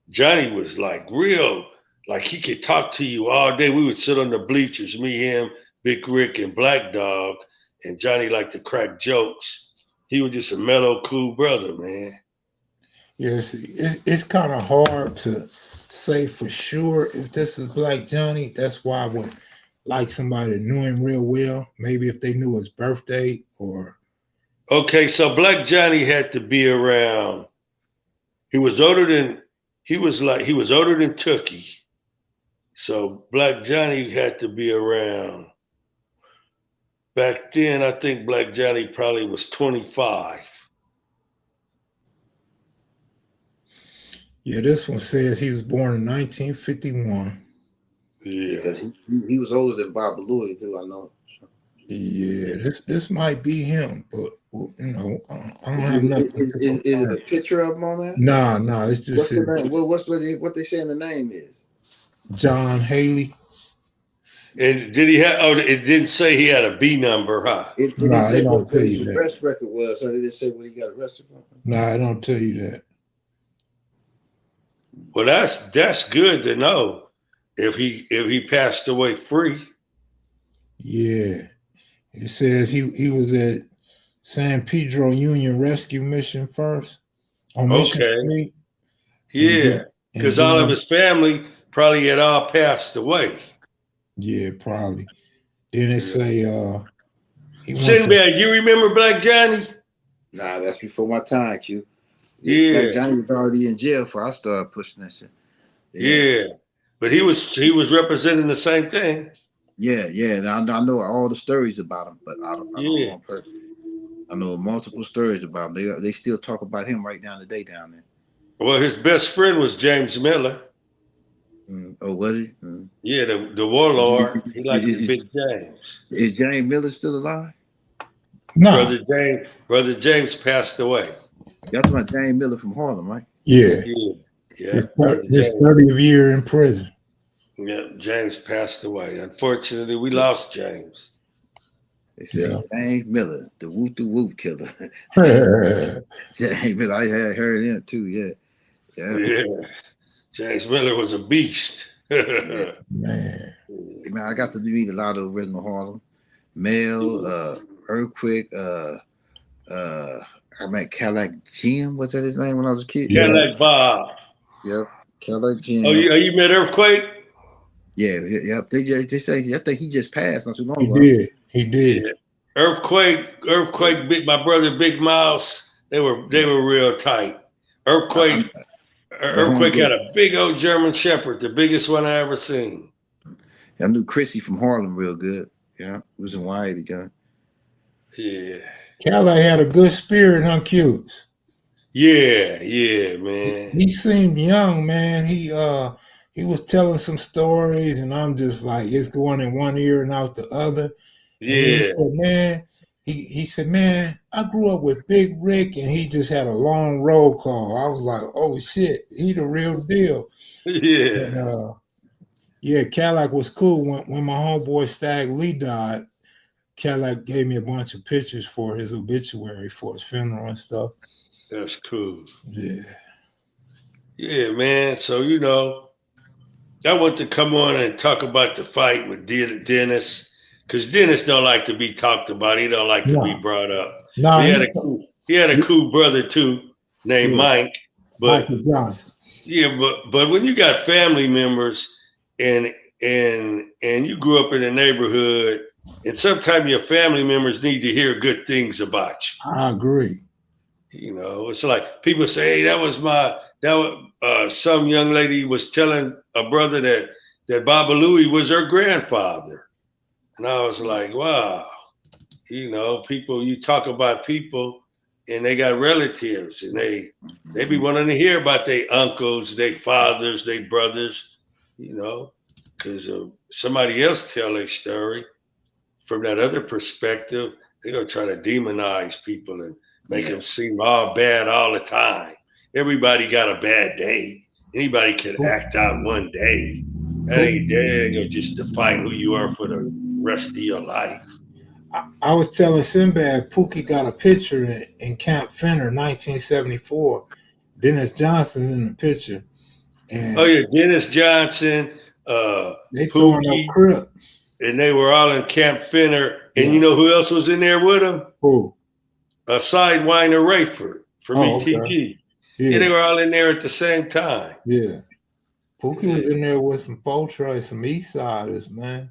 Johnny was like real, like he could talk to you all day. We would sit on the bleachers, me, him, Big Rick, and Black Dog. And Johnny liked to crack jokes. He was just a mellow, cool brother, man. Yes, it's kind of hard to say for sure if this is Black Johnny. That's why I would like somebody that knew him real well. Maybe if they knew his birthday or Okay, so Black Johnny had to be around. He was older than he was older than Tookie. So Black Johnny had to be around. Back then, I think Black Johnny probably was 25. yeah, this one says he was born in 1951. Yeah. Because he was older than Bob Louis too, I know. Yeah, this might be him, but I don't have nothing to Is it a confirm. picture of him on there? Nah, it's just What's the name? Well, what they saying the name is? John Haley. And did he have? Oh, it didn't say he had a B number, huh? It didn't Nah, it say don't what tell his you that. arrest record was, so they didn't say what he got arrested for. Nah, I don't tell you that. Well, that's good to know. If he passed away free. Yeah, it says he was at San Pedro Union Rescue Mission first on Mission Okay. Street, and Yeah, because all of then his family probably had all passed away. yeah, probably. Then they Yeah. say he went to Cinbad, you remember Black Johnny? Nah, that's before my time, Q. Yeah, Black Johnny was already in jail before I started pushing that shit. yeah. But he was representing the same thing. Yeah. I know all the stories about him, but I don't Yeah. know him personally. I know multiple stories about him. They still talk about him right down today down there. Well, his best friend was James Miller. Oh, was he? Yeah, the warlord. He liked the Big James. Is James Miller still alive? Nah. Brother James passed away. Y'all talking about James Miller from Harlem, right? Yeah. Yeah, yeah. His 30th year in prison. Yeah, James passed away. Unfortunately, we lost James. They say James Miller, the whoop killer. Yeah. James Miller, I had heard him too. Yeah, Yeah, James Miller was a beast. yeah. Man. Man, I got to meet a lot of original Harlem. Mel, Earthquake, I met Cadillac Jim. What's that his name when I was a kid? Yeah. Cadillac Bob. Yep, Cadillac Oh, Jim. you met Earthquake? Yeah, yep. They say I think he just passed not too long He ago. did. He did. Yeah. Earthquake, my brother Big Mouse. They were real tight. I, the Earthquake homeboy. had a big old German Shepherd, the biggest one I ever seen. I knew Chrissy from Harlem real good. Yeah, we was in Wyatt together. Yeah. Cadillac had a good spirit, huh, Q's? Yeah, man. He seemed young, man. He was telling some stories, and I'm just like, it's going in one ear and out the other. And then he Yeah. said, man, he said, man, I grew up with Big Rick, and he just had a long roll call. I was like, oh shit, he the real deal. Yeah. And, yeah, Cadillac was cool. When my homeboy Stag Lee died, Cadillac gave me a bunch of pictures for his obituary for his funeral and stuff. That's cool. Yeah. Yeah, man. So, I want to come on and talk about the fight with Dennis, because Dennis don't like to be talked about. He don't like to be No, brought up. no, But he had a cool brother too, named yeah, Mike. But Michael Johnson. yeah, but when you got family members and you grew up in a neighborhood, and sometimes your family members need to hear good things about I agree. you. It's like people say, "Hey, that was some young lady was telling a brother that Baba Louie was her grandfather," and I was like, "Wow." People, you talk about people and they got relatives and they be wanting to hear about their uncles, their fathers, their brothers, because somebody else tell a story from that other perspective. They're going to try to demonize people and make them seem all bad all the time. Everybody got a bad day. Anybody can act out one day. That ain't going to just define who you are for the rest of your life. I was telling Cinbad, Pookie got a picture in Camp Fenner, 1974. Dennis Johnson in the picture. Oh And yeah, Dennis Johnson, they throwing up Pookie, Crip. and they were all in Camp Fenner. And Yeah. you know who else was in there with them? Who? Sidewinder Rayford from ETG. Okay. Yeah, they were all in there at the same time. Yeah. Pookie was in there with some Potra, some East Siders, man.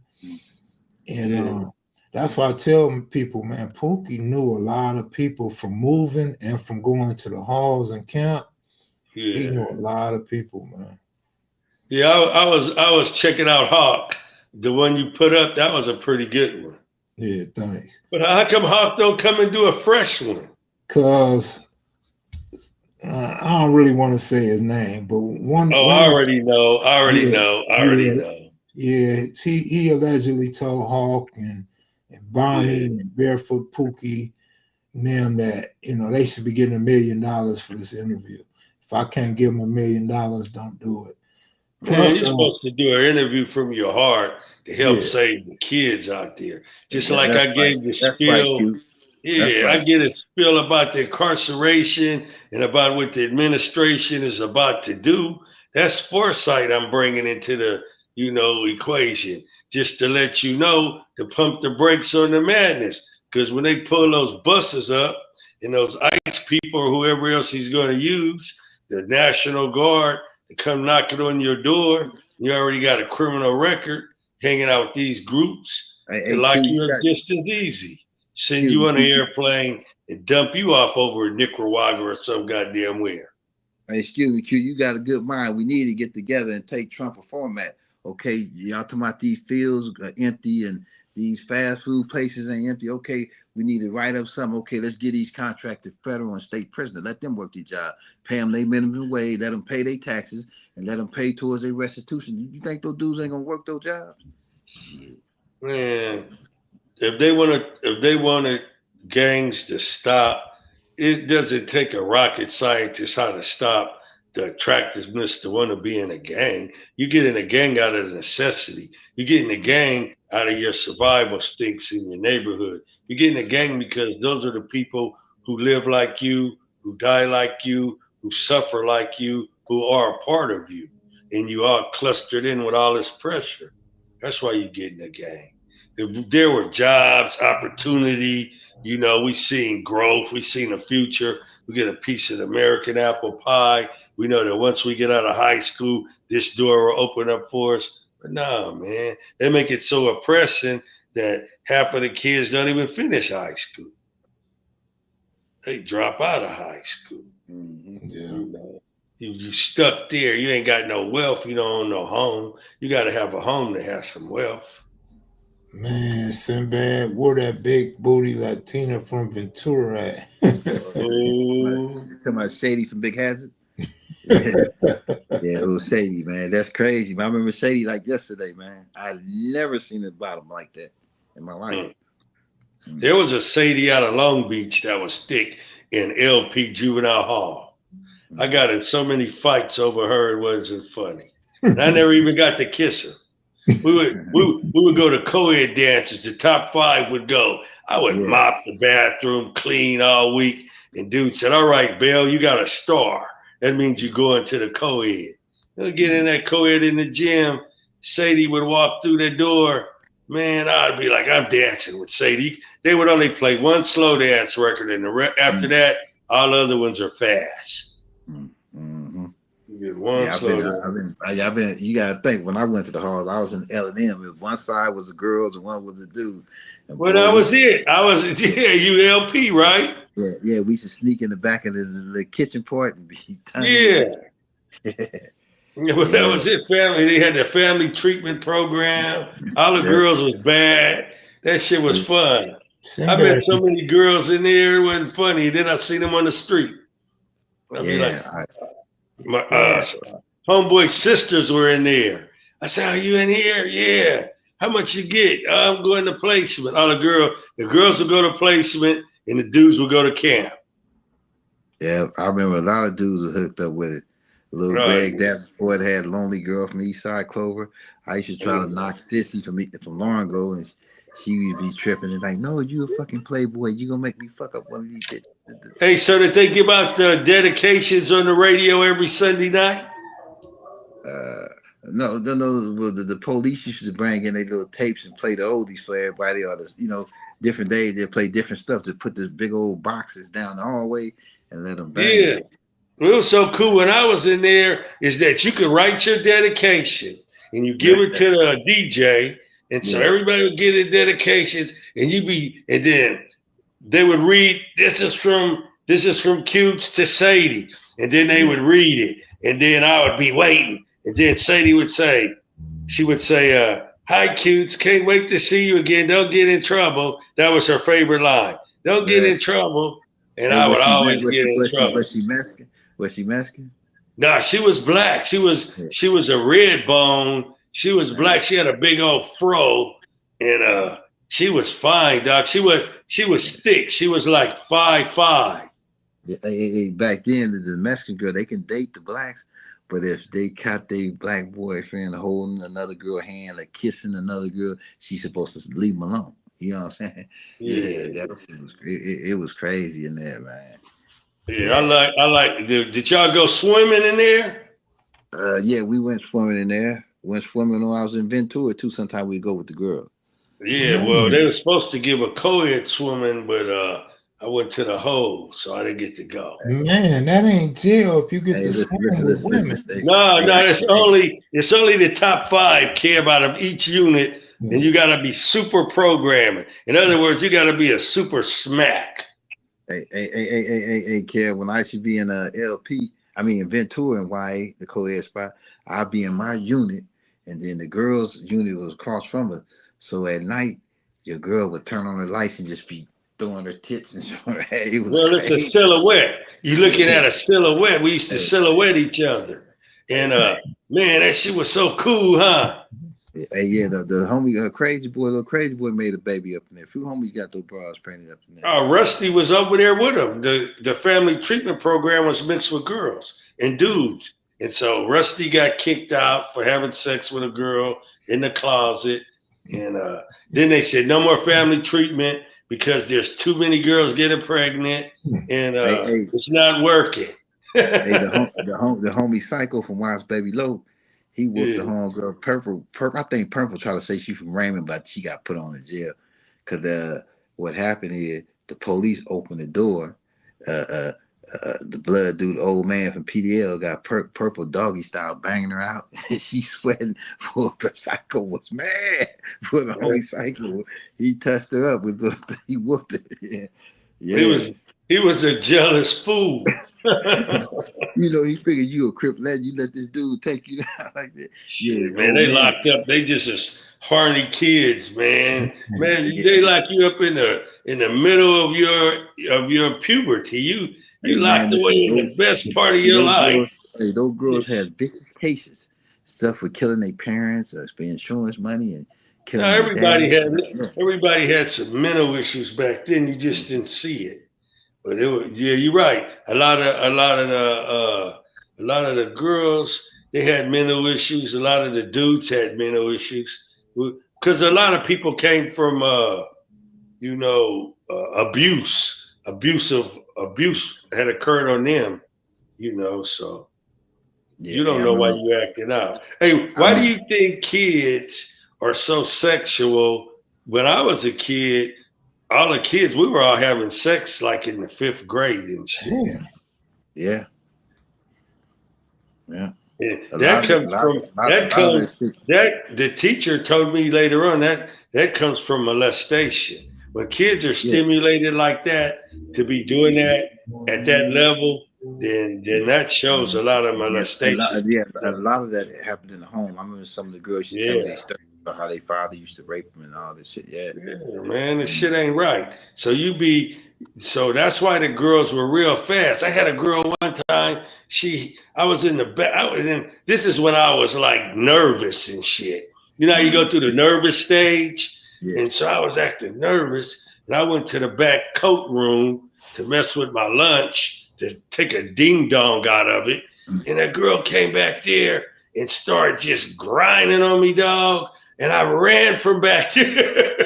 And that's why I tell people, man, Pookie knew a lot of people from moving and from going to the halls and camp. Yeah. He knew a lot of people, man. Yeah, I was checking out Hawk. The one you put up, that was a pretty good one. Yeah, thanks. But how come Hawk don't come and do a fresh one? Because I don't really want to say his name, but I already know. Yeah, he allegedly told Hawk and Bonnie and Barefoot Pookie them that they should be getting $1 million for this interview. If I can't give them $1 million, don't do it. Plus, you're supposed to do an interview from your heart to help save the kids out there. Just like I gave the spiel. I get a spiel about the incarceration and about what the administration is about to do. That's foresight I'm bringing into the, equation, just to let you know to pump the brakes on the madness. Because when they pull those buses up and those ICE people or whoever else he's going to use, the National Guard, to come knocking on your door, you already got a criminal record hanging out with these groups. They lock you up just as easy. Send you on an airplane and dump you off over in Nicaragua or some goddamn where. Hey, excuse me, Q, you got a good mind. We need to get together and take Trump a format. Okay, y'all talking about these fields are empty and these fast food places ain't empty. Okay, we need to write up something. Okay, let's get these contracted federal and state prisoners. Let them work their job. Pay them their minimum wage. Let them pay their taxes and let them pay towards their restitution. You think those dudes ain't gonna work those jobs? Shit. Man, if they wanted gangs to stop, it doesn't take a rocket scientist how to stop the attractiveness to want to be in a gang. You get in a gang out of necessity. You get in a gang out of your survival stinks in your neighborhood. You get in a gang because those are the people who live like you, who die like you, who suffer like you, who are a part of you. And you are clustered in with all this pressure. That's why you get in a gang. If there were jobs, opportunity, we seen growth, we seen the future. We get a piece of the American apple pie. We know that once we get out of high school, this door will open up for us. But no, man, they make it so oppressing that half of the kids don't even finish high school. They drop out of high school. Mm-hmm. Yeah. You stuck there. You ain't got no wealth. You don't own no home. You got to have a home to have some wealth. Man, Cinbad, where that big booty Latina from Ventura at? Somebody Shady from Big Hazard. Yeah, it was Shady, man. That's crazy. I remember Shady like yesterday, man. I never seen a bottom like that in my life. There was a Sadie out of Long Beach that was thick in LP Juvenile Hall. I got in so many fights over her, it wasn't funny. And I never even got to kiss her. We would go to co-ed dances. The top 5 would go. I would mop the bathroom, clean all week. And dude said, "All right, Bill, you got a star. That means you go into the co-ed." We'll get in that co-ed in the gym. Sadie would walk through the door. Man, I'd be like, I'm dancing with Sadie. They would only play one slow dance record, and after that, all other ones are fast. Mm-hmm. You get one slow dance. I've been. You gotta think. When I went to the halls, I was in L&M. One side was the girls, and one was the dudes. Well, that was it. You LP, right? Yeah. We used to sneak in the back of the kitchen part and be done. Yeah, but that was it, family. They had the family treatment program. All the girls was bad. That shit was fun. I met so many girls in there, it wasn't funny. Then I seen them on the street. I'd be like, my homeboy sisters were in there. I said, "Are you in here?" "Yeah." "How much you get?" "I'm going to placement." All the girls would go to placement and the dudes would go to camp. Yeah, I remember a lot of dudes were hooked up with it. Little Greg Davenport had Lonely Girl from East Side Clover. I used to try to knock Sissy from Largo, and she would be tripping and like, "No, you a fucking playboy. You gonna make me fuck up one of these bitches." Hey, so did they give out the dedications on the radio every Sunday night? No. The police used to bring in their little tapes and play the oldies for everybody, or different days they play different stuff. To put this big old boxes down the hallway and let them bang. Yeah. It was so cool when I was in there is that you could write your dedication and you give it to the DJ, and so everybody would get their dedications, and then they would read, this is from Cutes to Sadie, and then they would read it, and then I would be waiting, and then Sadie would say, "Hi Cutes, can't wait to see you again. Don't get in trouble." That was her favorite line. "Don't get in trouble," and I would always get in trouble. Was she Mexican? Was she Mexican? No, she was black. She was a red bone. She was black. She had a big old fro, and she was fine, doc. She was thick. She was like 5'5". Back then, the Mexican girl, they can date the blacks, but if they caught their black boyfriend holding another girl hand, like kissing another girl, she's supposed to leave him alone. You know what I'm saying? It was crazy in there, man. Yeah, I like. Did y'all go swimming in there? Yeah, we went swimming in there. Went swimming when I was in Ventura too. Sometimes we go with the girls. Yeah, well, they were supposed to give a co-ed swimming, but I went to the hole, so I didn't get to go. Man, that ain't jail if you get to swim with women. No, it's only the top 5 Kev out of each unit, and you got to be super programming. In other words, you got to be a super smack. Hey, Kev, when I should be in LP, I mean Ventura and YA, the co-ed spot, I'll be in my unit, and then the girls' unit was across from us. So at night, your girl would turn on the lights and just be throwing her tits and showing her head. It was Well, it's a crazy. silhouette. You're looking Yeah. at a silhouette. We used to Hey, silhouette each other. hey, And man. man, that shit was so cool, huh? Hey, yeah, the homie, crazy boy, little crazy boy made a baby up in there. Few homies got those bras painted up in there. Rusty was over there with him. The family treatment program was mixed with girls and dudes. And so Rusty got kicked out for having sex with a girl in the closet. And then they said no more family treatment because there's too many girls getting pregnant and Hey, hey, it's not working. hey, Yeah. the homie Psycho from Wise Baby Low, he whooped the homegirl Purple. I think Purple tried to say she from Raymond, but she got put on in jail. Cause what happened is the police opened the door. Uh, uh, the blood dude, old man from PDL, got Purple doggy style banging her out, and she sweating. For Psycho was mad for the homie Psycho. He touched her up with he whooped it. Yeah, He yeah. was he was a jealous fool. You know, he figured you a Crip legend. You let this dude take you down like that. Yeah, Shit, the man, old they man. locked up. They just as horny kids, man. Man, they Yeah. lock you up in the middle of your puberty. You Hey man, locked away listen, in the best part of your those life. girls, hey, those girls It's, had vicious cases, stuff for killing their parents, for insurance money, and now killing their dad. everybody had some mental issues back then. You just didn't see it. But it was, yeah, you're right. A lot of the girls they had mental issues. A lot of the dudes had mental issues because a lot of people came from abuse had occurred on them. So Yeah, you hey, don't I know why remember. you acting out. Hey, I why do remember. you think kids are so sexual? When I was a kid, all the kids, we were all having sex like in the fifth grade and shit. Damn. Yeah, yeah. And A that lot of, comes from a lot of that shit. that the teacher told me later on that comes from molestation. When kids are Yeah, stimulated like that to be doing that at that level, then that shows a lot of yeah, molestation. a lot of that happened in the home. I remember some of the girls used to tell me they Yeah. stories about how their father used to rape them and all this shit. Yeah. Yeah, man, this shit ain't right. So that's why the girls were real fast. I had a girl one time. I was in the back. This is when I was like nervous and shit. You know how you go through the nervous stage, Yeah. and so I was acting nervous, and I went to the back coat room to mess with my lunch to take a ding dong out of it, and that girl came back there and started just grinding on me, dog. And I ran from back there.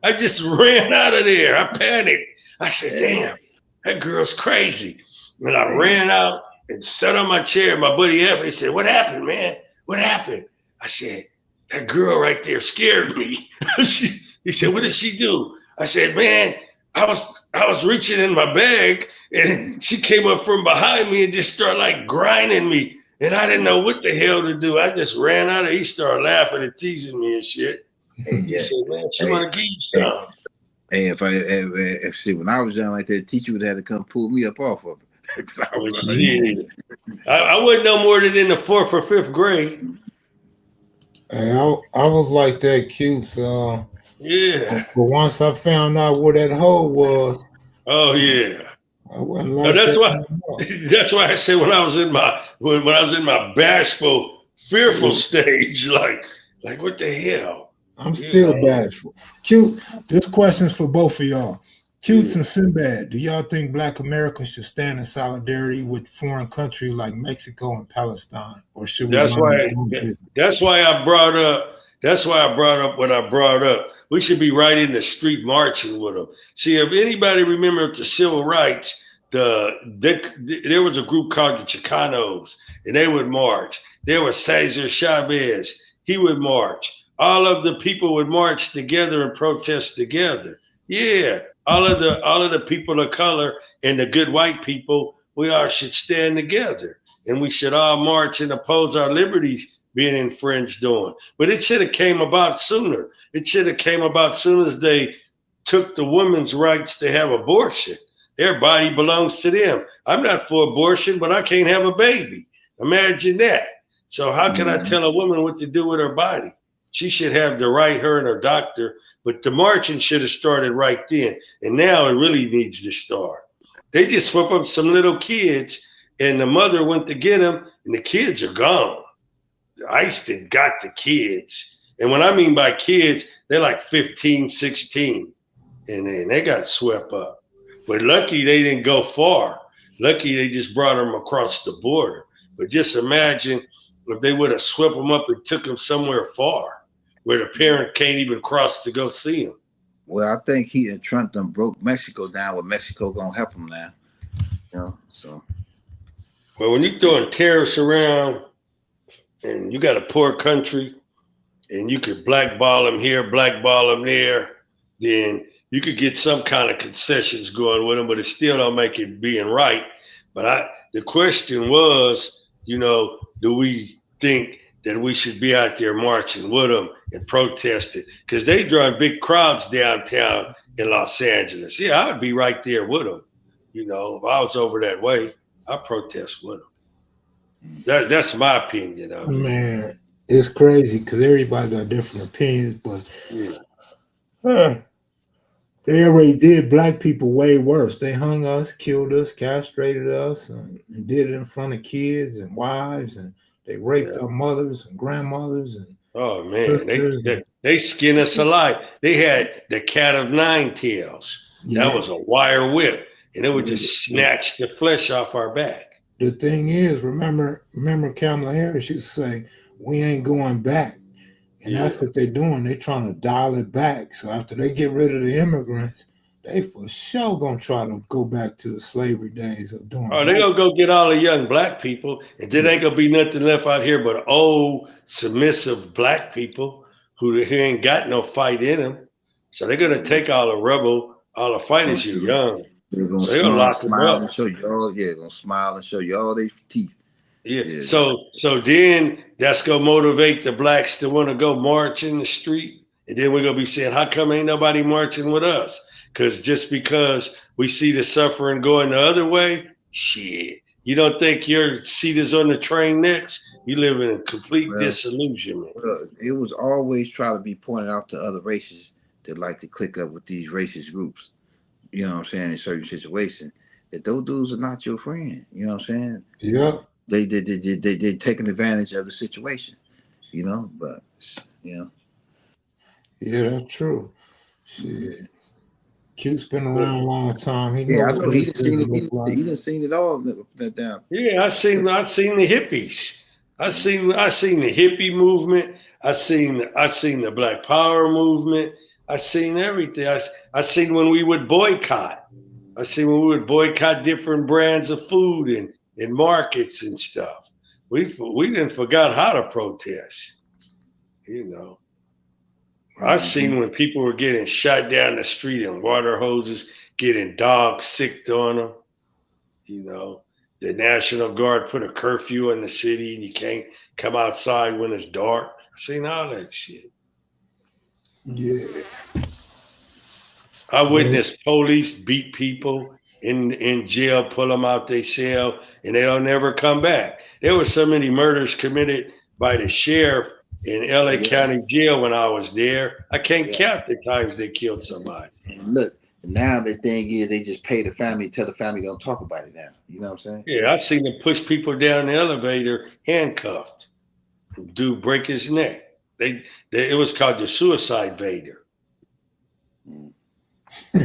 I just ran out of there. I panicked. I said, Hey, damn, that girl's crazy. And I hey, ran out and sat on my chair. My buddy Anthony said, what happened, man? What happened? I said, that girl right there scared me. He said, what did she do? I said, man, I was I was reaching in my bag and she came up from behind me and just started like grinding me. And I didn't know what the hell to do. I just ran out of. He started laughing and teasing me and shit. hey, He yeah. said, "Man, she Hey, want to give you hey, some." hey, if see when I was young like that, teacher would have to come pull me up off of it. 'Cause I Well, was like, shit. I wasn't no more than in the fourth or fifth grade. And I was like that cute. So, Yeah. but once I found out where that hole was, Oh yeah. I wasn't No, like that's that why. anymore. That's why I said when I was in my bashful, fearful stage, like what the hell, I'm you still know? bashful. Cute. This question's for both of y'all. Cutes Yeah. and Cinbad, do y'all think Black America should stand in solidarity with foreign countries like Mexico and Palestine, or should we That's mind why. our own business? That's why I brought up. That's why I brought up what I brought up. We should be right in the street marching with them. See, if anybody remembers the civil rights, there was a group called the Chicanos, and they would march. There was Cesar Chavez. He would march. All of the people would march together and protest together. Yeah, all of the people of color and the good white people, we all should stand together, and we should all march and oppose our liberties being infringed on. But it should have came about sooner. It should have came about soon as they took the women's rights to have abortion. Their body belongs to them. I'm not for abortion, but I can't have a baby. Imagine that. So how can I tell a woman what to do with her body? She should have the right, her and her doctor, but the marching should have started right then. And now it really needs to start. They just swept up some little kids, and the mother went to get them, and the kids are gone. The ICE did got the kids. And when I mean by kids, they're like 15, 16. And then they got swept up. But lucky they didn't go far. Lucky they just brought them across the border. But just imagine if they would have swept them up and took them somewhere far where the parent can't even cross to go see them. Well, I think he and Trump done broke Mexico down. Where Mexico gonna help him now, So. Well, when you're throwing terrorists around and you got a poor country and you could blackball them here, blackball them there, then you could get some kind of concessions going with them, but it still don't make it being right. But the question was, do we think that we should be out there marching with them and protesting? Because they drawing big crowds downtown in Los Angeles. Yeah, I would be right there with them. If I was over that way, I'd protest with them. That's my opinion of it. Man, it's crazy because everybody got different opinions, but they already did black people way worse. They hung us, killed us, castrated us, and did it in front of kids and wives, and they raped our mothers and grandmothers. And oh man, they skin us alive. They had the cat of nine tails. Yeah. That was a wire whip, and it would just snatch the flesh off our back. The thing is, remember Kamala Harris used to say, "We ain't going back." And that's what they're doing. They're trying to dial it back. So after they get rid of the immigrants, they for sure gonna try to go back to the slavery days of doing. Oh, they're gonna go get all the young black people, and then ain't gonna be nothing left out here but old, submissive black people who ain't got no fight in them. So they're gonna take all the rebel, all the fighters you're young. They're gonna smile and show you all. Yeah, gonna smile and show you all their teeth. Yeah. So then that's gonna motivate the blacks to want to go march in the street, and then we're gonna be saying, "How come ain't nobody marching with us?" Because we see the suffering going the other way. Shit, you don't think your seat is on the train next? You live in a complete disillusionment. Well, it was always trying to be pointed out to other races that like to click up with these racist groups. You know what I'm saying? In certain situations, that those dudes are not your friend. You know what I'm saying? Yeah. They taking advantage of the situation, but Yeah, that's true. Shit. Q's been around a long time. He I know he done seen it all that down. Yeah, I seen the hippies. I seen the hippie movement. I seen the Black Power movement. I seen everything. I seen when we would boycott. I seen when we would boycott different brands of food and markets and stuff. We didn't forgot how to protest. I seen when people were getting shot down the street and water hoses, getting dogs sicked on them. The National Guard put a curfew in the city and you can't come outside when it's dark. I seen all that shit. Yeah. I witnessed police beat people in jail, pull them out their cell, and they don't never come back. There were so many murders committed by the sheriff in LA County Jail when I was there. I can't count the times they killed somebody. And look, now the thing is they just pay the family, tell the family don't talk about it now. You know what I'm saying? Yeah, I've seen them push people down the elevator handcuffed. Dude break his neck. It was called the suicide vader.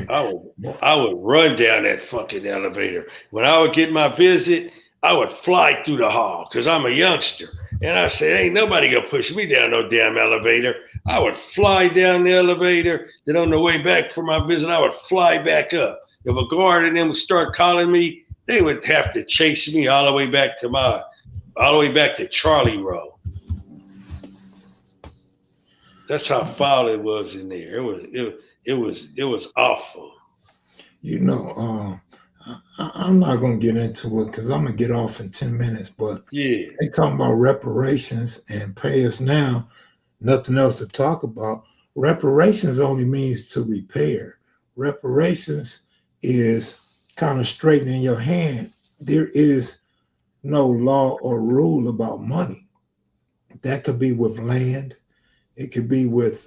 I would run down that fucking elevator. When I would get my visit, I would fly through the hall because I'm a youngster. And I said, ain't nobody gonna push me down no damn elevator. I would fly down the elevator. Then on the way back for my visit, I would fly back up. If a guard and them would start calling me, they would have to chase me all the way back to Charlie Row. That's how foul it was in there. It was awful. I'm not gonna get into it because I'm gonna get off in 10 minutes. But they talking about reparations and pay us now. Nothing else to talk about. Reparations only means to repair. Reparations is kind of straightening your hand. There is no law or rule about money. That could be with land. It could be with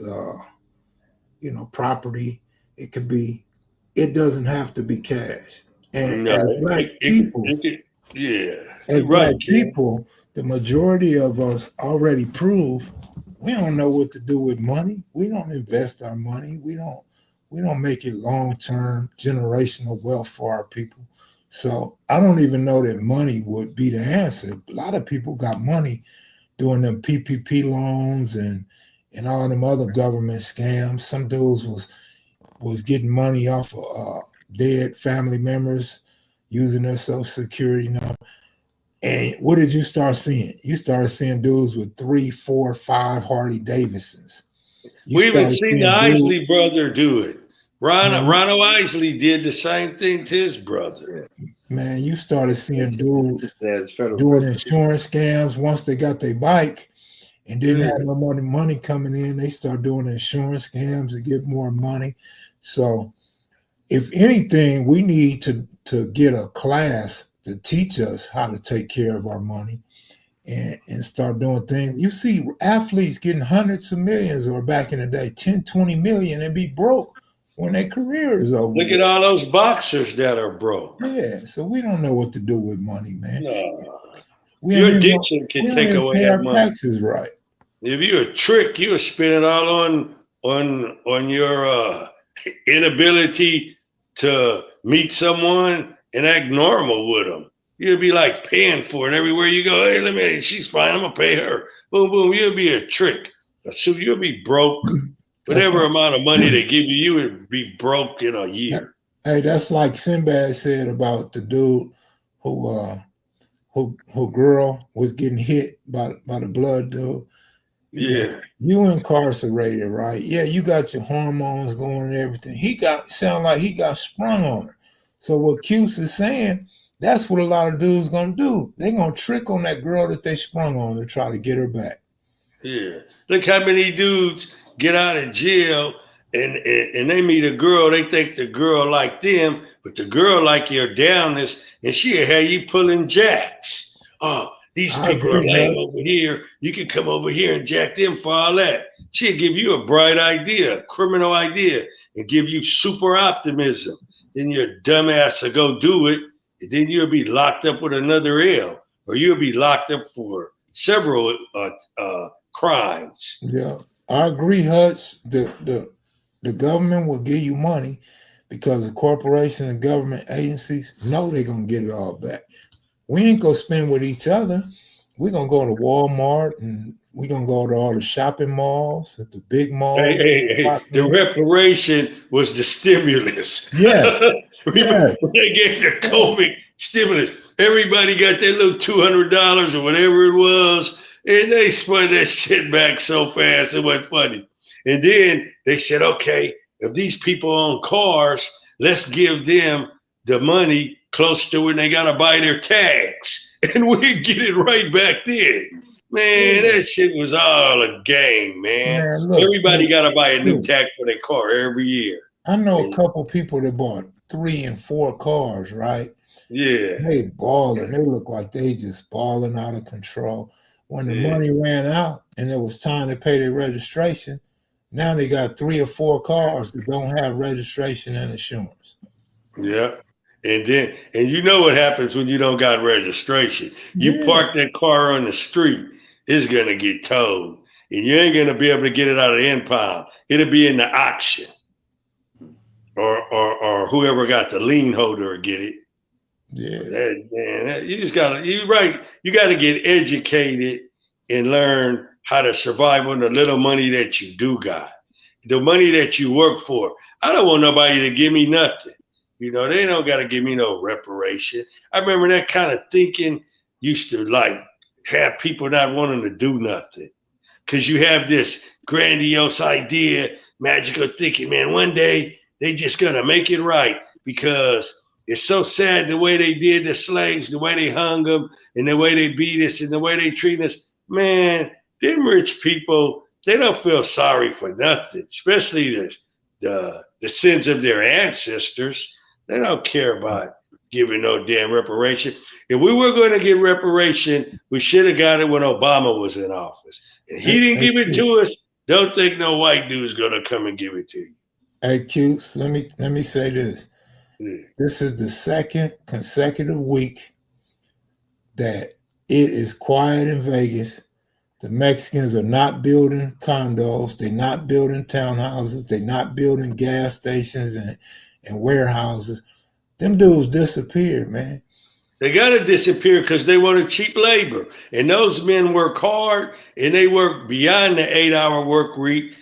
property. It could be. It doesn't have to be cash. And No, yeah, as you're right, black Ken. people, the majority of us already prove we don't know what to do with money. We don't invest our money. We don't make it long term generational wealth for our people. So I don't even know that money would be the answer. A lot of people got money doing them PPP loans and all them other government scams. Some dudes was getting money off of dead family members using their social security number. And what did you start seeing? You started seeing dudes with 3, 4, 5 Harley Davidsons. You We even started seen the seeing dudes, Isley brother do it. man, Ronald Isley did the same thing to his brother. man, you started seeing dudes That's federal doing prison. insurance scams once they got their bike and didn't Yeah. have no money coming in. They start doing insurance scams to get more money. So if anything, we need to get a class to teach us how to take care of our money and start doing things. You see athletes getting hundreds of millions, or back in the day, 10, 20 million, and be broke when their career is over Look with. at all those boxers that are broke. Yeah, so we don't know what to do with money, man. No. We don't Your even addiction can we don't take even away pay that our money. taxes right. If you a trick, you will spend it all on your inability to meet someone and act normal with them. You'll be like paying for it everywhere you go. Hey, she's fine. I'm gonna pay her. Boom, boom. You'll be a trick. So you'll be broke. That's Whatever like amount of money they give you, you would be broke in a year. hey, that's like Cinbad said about the dude who who girl was getting hit by the blood dude. Yeah. You incarcerated, right? Yeah, you got your hormones going and everything. He got sound like he got sprung on her. So what Cuse is saying, that's what a lot of dudes gonna do. They gonna trick on that girl that they sprung on to try to get her back. Yeah. Look how many dudes get out of jail and they meet a girl, they think the girl like them, but the girl like your downness, and she'll have you pulling jacks. Oh, these I people are agree, lame huh? over here. You can come over here and jack them for all that. She'll give you a bright idea, a criminal idea, and give you super optimism. Then your dumbass will go do it, and then you'll be locked up with another L, or you'll be locked up for several crimes. Yeah, I agree, Hutch. The government will give you money because the corporations and government agencies know they're gonna get it all back. We ain't gonna spend with each other. We're gonna go to Walmart and we're gonna go to all the shopping malls, at the big Hey, malls. hey, hey, the reparation was the stimulus. Yeah, yeah, When they gave the yeah. COVID stimulus, everybody got their little $200 or whatever it was, and they spent that shit back so fast it wasn't funny. And then they said, okay, if these people own cars, let's give them the money close to when they gotta buy their tags, and we get it right back then. Man, Yeah. that shit was all a game, man. Man, look, Everybody got to buy a new look, tag for their car every year. I know a And couple people that bought 3 and 4 cars, right? yeah, They balling. They look like they just balling out of control. When the yeah, money ran out and it was time to pay their registration, now they got 3 or 4 cars that don't have registration and insurance. yeah. And you know what happens when you don't got registration? You Yeah, park that car on the street, it's gonna get towed, and you ain't gonna be able to get it out of the impound. It'll be in the auction, or whoever got the lien holder will get it. yeah, That, man, you just gotta. You right. You got to get educated and learn how to survive on the little money that you do got, the money that you work for. I don't want nobody to give me nothing. They don't got to give me no reparation. I remember that kind of thinking used to like have people not wanting to do nothing because you have this grandiose idea, magical thinking, man, one day they just gonna make it right because it's so sad the way they did the slaves, the way they hung them, and the way they beat us, and the way they treat us. Man, them rich people, they don't feel sorry for nothing, especially the sins of their ancestors. They don't care about giving no damn reparation. If we were going to get reparation, we should have got it when Obama was in office. And he didn't give it to us. Don't think no white dude's going to come and give it to you. Hey, Q, let me say this. Yeah. This is the second consecutive week that it is quiet in Vegas. The Mexicans are not building condos. They're not building townhouses. They're not building gas stations and warehouses. Them dudes disappeared, man. They got to disappear because they want a cheap labor. And those men work hard and they work beyond the 8-hour work week,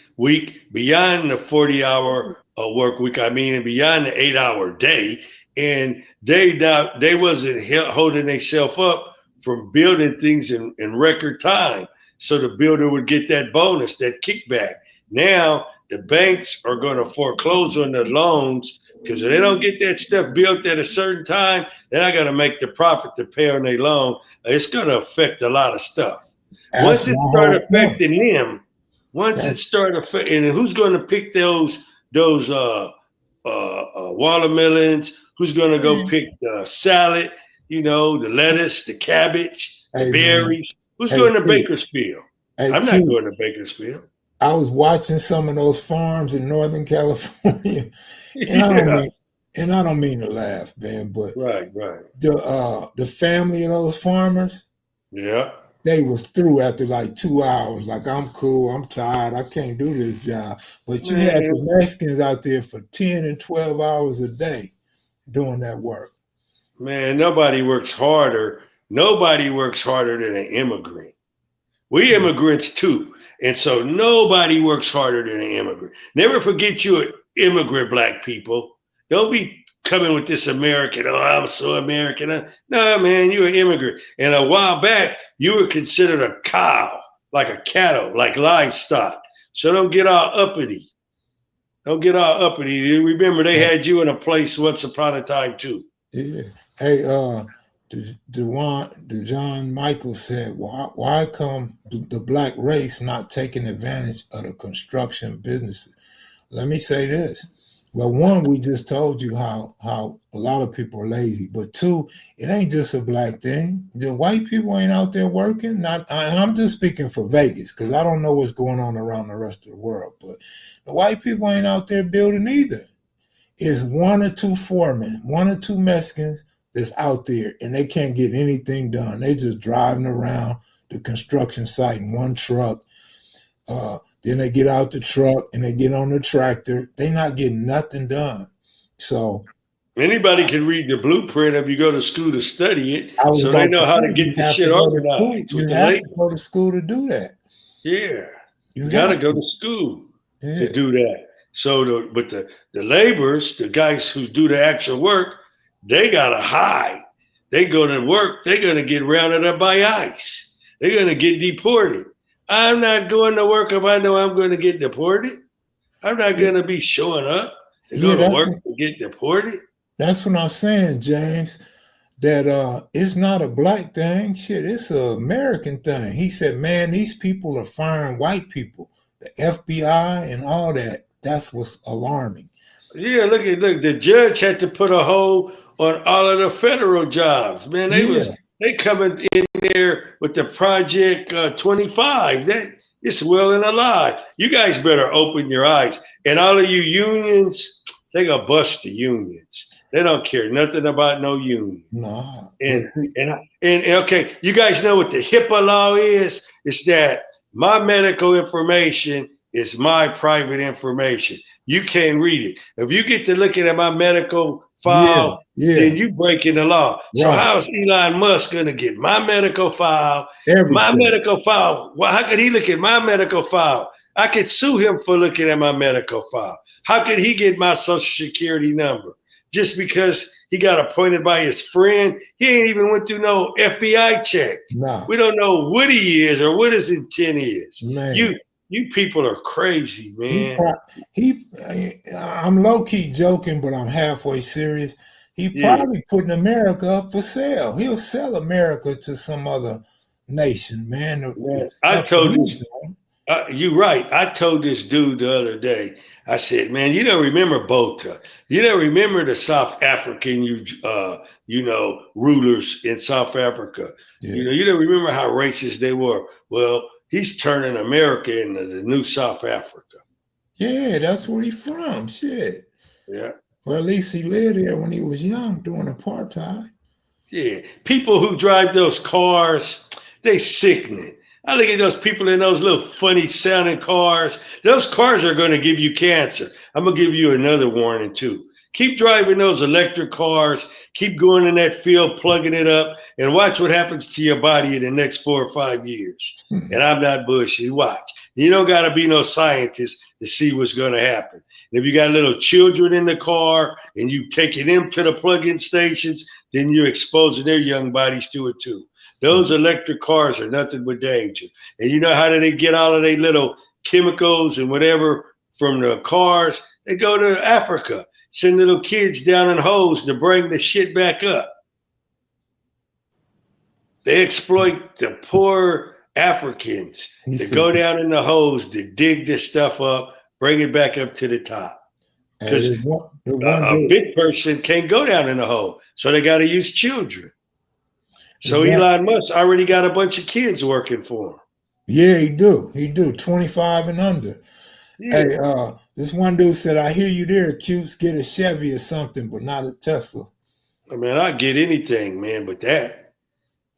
beyond the 40-hour work week. I mean, and beyond the 8-hour day. And they wasn't holding themselves up from building things in record time. So the builder would get that bonus, that kickback. Now the banks are going to foreclose on the loans because if they don't get that stuff built at a certain time, they're not going to make the profit to pay on their loan. It's going to affect a lot of stuff. Once it starts affecting them, and who's going to pick those watermelons? Who's going to go pick the salad? You know, the lettuce, the cabbage, the berries. Who's going to Bakersfield? I'm not going to Bakersfield. I was watching some of those farms in Northern California, and I don't mean to laugh, man, but right. The family of those farmers, yeah, they was through after like 2 hours. Like, I'm cool, I'm tired, I can't do this job. But you had the Mexicans out there for 10 and 12 hours a day doing that work. Man, nobody works harder than an immigrant. We immigrants too. And so nobody works harder than an immigrant. Never forget you're an immigrant, black people. Don't be coming with this American, I'm so American. No, man, you're an immigrant. And a while back, you were considered a cow, like a cattle, like livestock. So don't get all uppity. Remember, they had you in a place once upon a time too. Yeah. Hey, John Michael said, why come the black race not taking advantage of the construction businesses? Let me say this. Well, one, we just told you how a lot of people are lazy. But two, it ain't just a black thing. The white people ain't out there working. I'm just speaking for Vegas because I don't know what's going on around the rest of the world. But the white people ain't out there building either. It's one or two foremen, one or two Mexicans that's out there, and they can't get anything done. They just driving around the construction site in one truck. Then they get out the truck and they get on the tractor. They not getting nothing done. So anybody can read the blueprint if you go to school to study it, so they know how to get the shit organized. You have to go to school to do that. Yeah, you got to go to school to do that. So, the laborers, the guys who do the actual work, they got to hide. They go to work. They're going to get rounded up by ICE. They're going to get deported. I'm not going to work if I know I'm going to get deported. I'm not going to be showing up to go to work to get deported. That's what I'm saying, James, that it's not a black thing. Shit, it's an American thing. He said, man, these people are firing white people, the FBI and all that. That's what's alarming. Yeah, look, the judge had to put a hold on all of the federal jobs. Man, they coming in there with the Project 25. That it's well and alive. You guys better open your eyes. And all of you unions, they gonna bust the unions. They don't care nothing about no union. No. And okay, you guys know what the HIPAA law is? It's that my medical information is my private information. You can't read it. If you get to looking at my medical file, then you breaking the law. Right. So how's Elon Musk going to get my medical file? Everything. My medical file. Well, how could he look at my medical file? I could sue him for looking at my medical file. How could he get my social security number? Just because he got appointed by his friend, he ain't even went through no FBI check. No. We don't know what he is or what his intent is. Man. You people are crazy, man. I'm low-key joking, but I'm halfway serious. He probably putting America up for sale. He'll sell America to some other nation, man. I told you, you're right. I told this dude the other day, I said, man, you don't remember Botha. You don't remember the South African rulers in South Africa. Yeah. You don't remember how racist they were. Well, he's turning America into the new South Africa. Yeah, that's where he's from. Shit. Yeah. Well, at least he lived there when he was young during apartheid. Yeah. People who drive those cars, they sickening. I look at those people in those little funny sounding cars. Those cars are going to give you cancer. I'm going to give you another warning too. Keep driving those electric cars. Keep going in that field, plugging it up, and watch what happens to your body in the next 4 or 5 years. And I'm not bullshit. Watch. You don't got to be no scientist to see what's going to happen. And if you got little children in the car and you taking them to the plug-in stations, then you're exposing their young bodies to it too. Those electric cars are nothing but danger. And you know how do they get all of their little chemicals and whatever from the cars? They go to Africa, send little kids down in holes to bring the shit back up. They exploit the poor Africans to go down in the holes to dig this stuff up, bring it back up to the top. Because a big person can't go down in the hole, so they got to use children. So Elon Musk already got a bunch of kids working for him. Yeah, he do. He do. 25 and under. Yeah. Hey, this one dude said, I hear you there, Cubes, get a Chevy or something, but not a Tesla. I mean, I'd get anything, man, but that.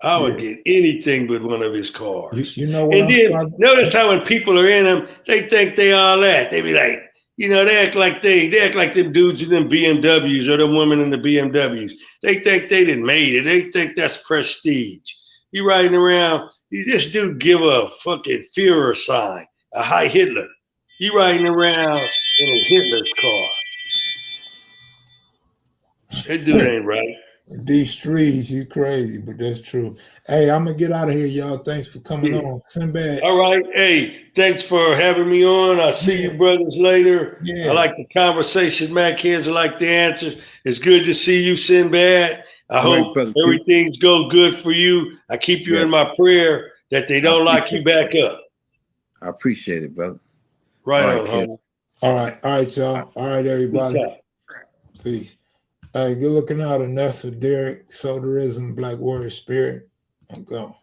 I would get anything but one of his cars. You know what? And then notice how when people are in them, they think they all that. They be like, they act like they act like them dudes in them BMWs or them women in the BMWs. They think they done made it. They think that's prestige. You riding around, this dude give a fucking Führer sign, a Heil Hitler. You riding around in a Hitler's car. That dude ain't right. These streets, you crazy, but that's true. Hey, I'm gonna get out of here, y'all. Thanks for coming on. Cinbad. All right. Hey, thanks for having me on. I'll see you brothers later. Yeah. I like the conversation, Mac. Kids, I like the answers. It's good to see you, Cinbad. I hope everything's go good for you. I keep you in my prayer that they don't lock you back up. I appreciate it, brother. Right on, homie. All right, y'all. All right, everybody. Peace. Hey, good looking out, Anessa, Derek, Soderism, Black Warrior Spirit. I'm gone.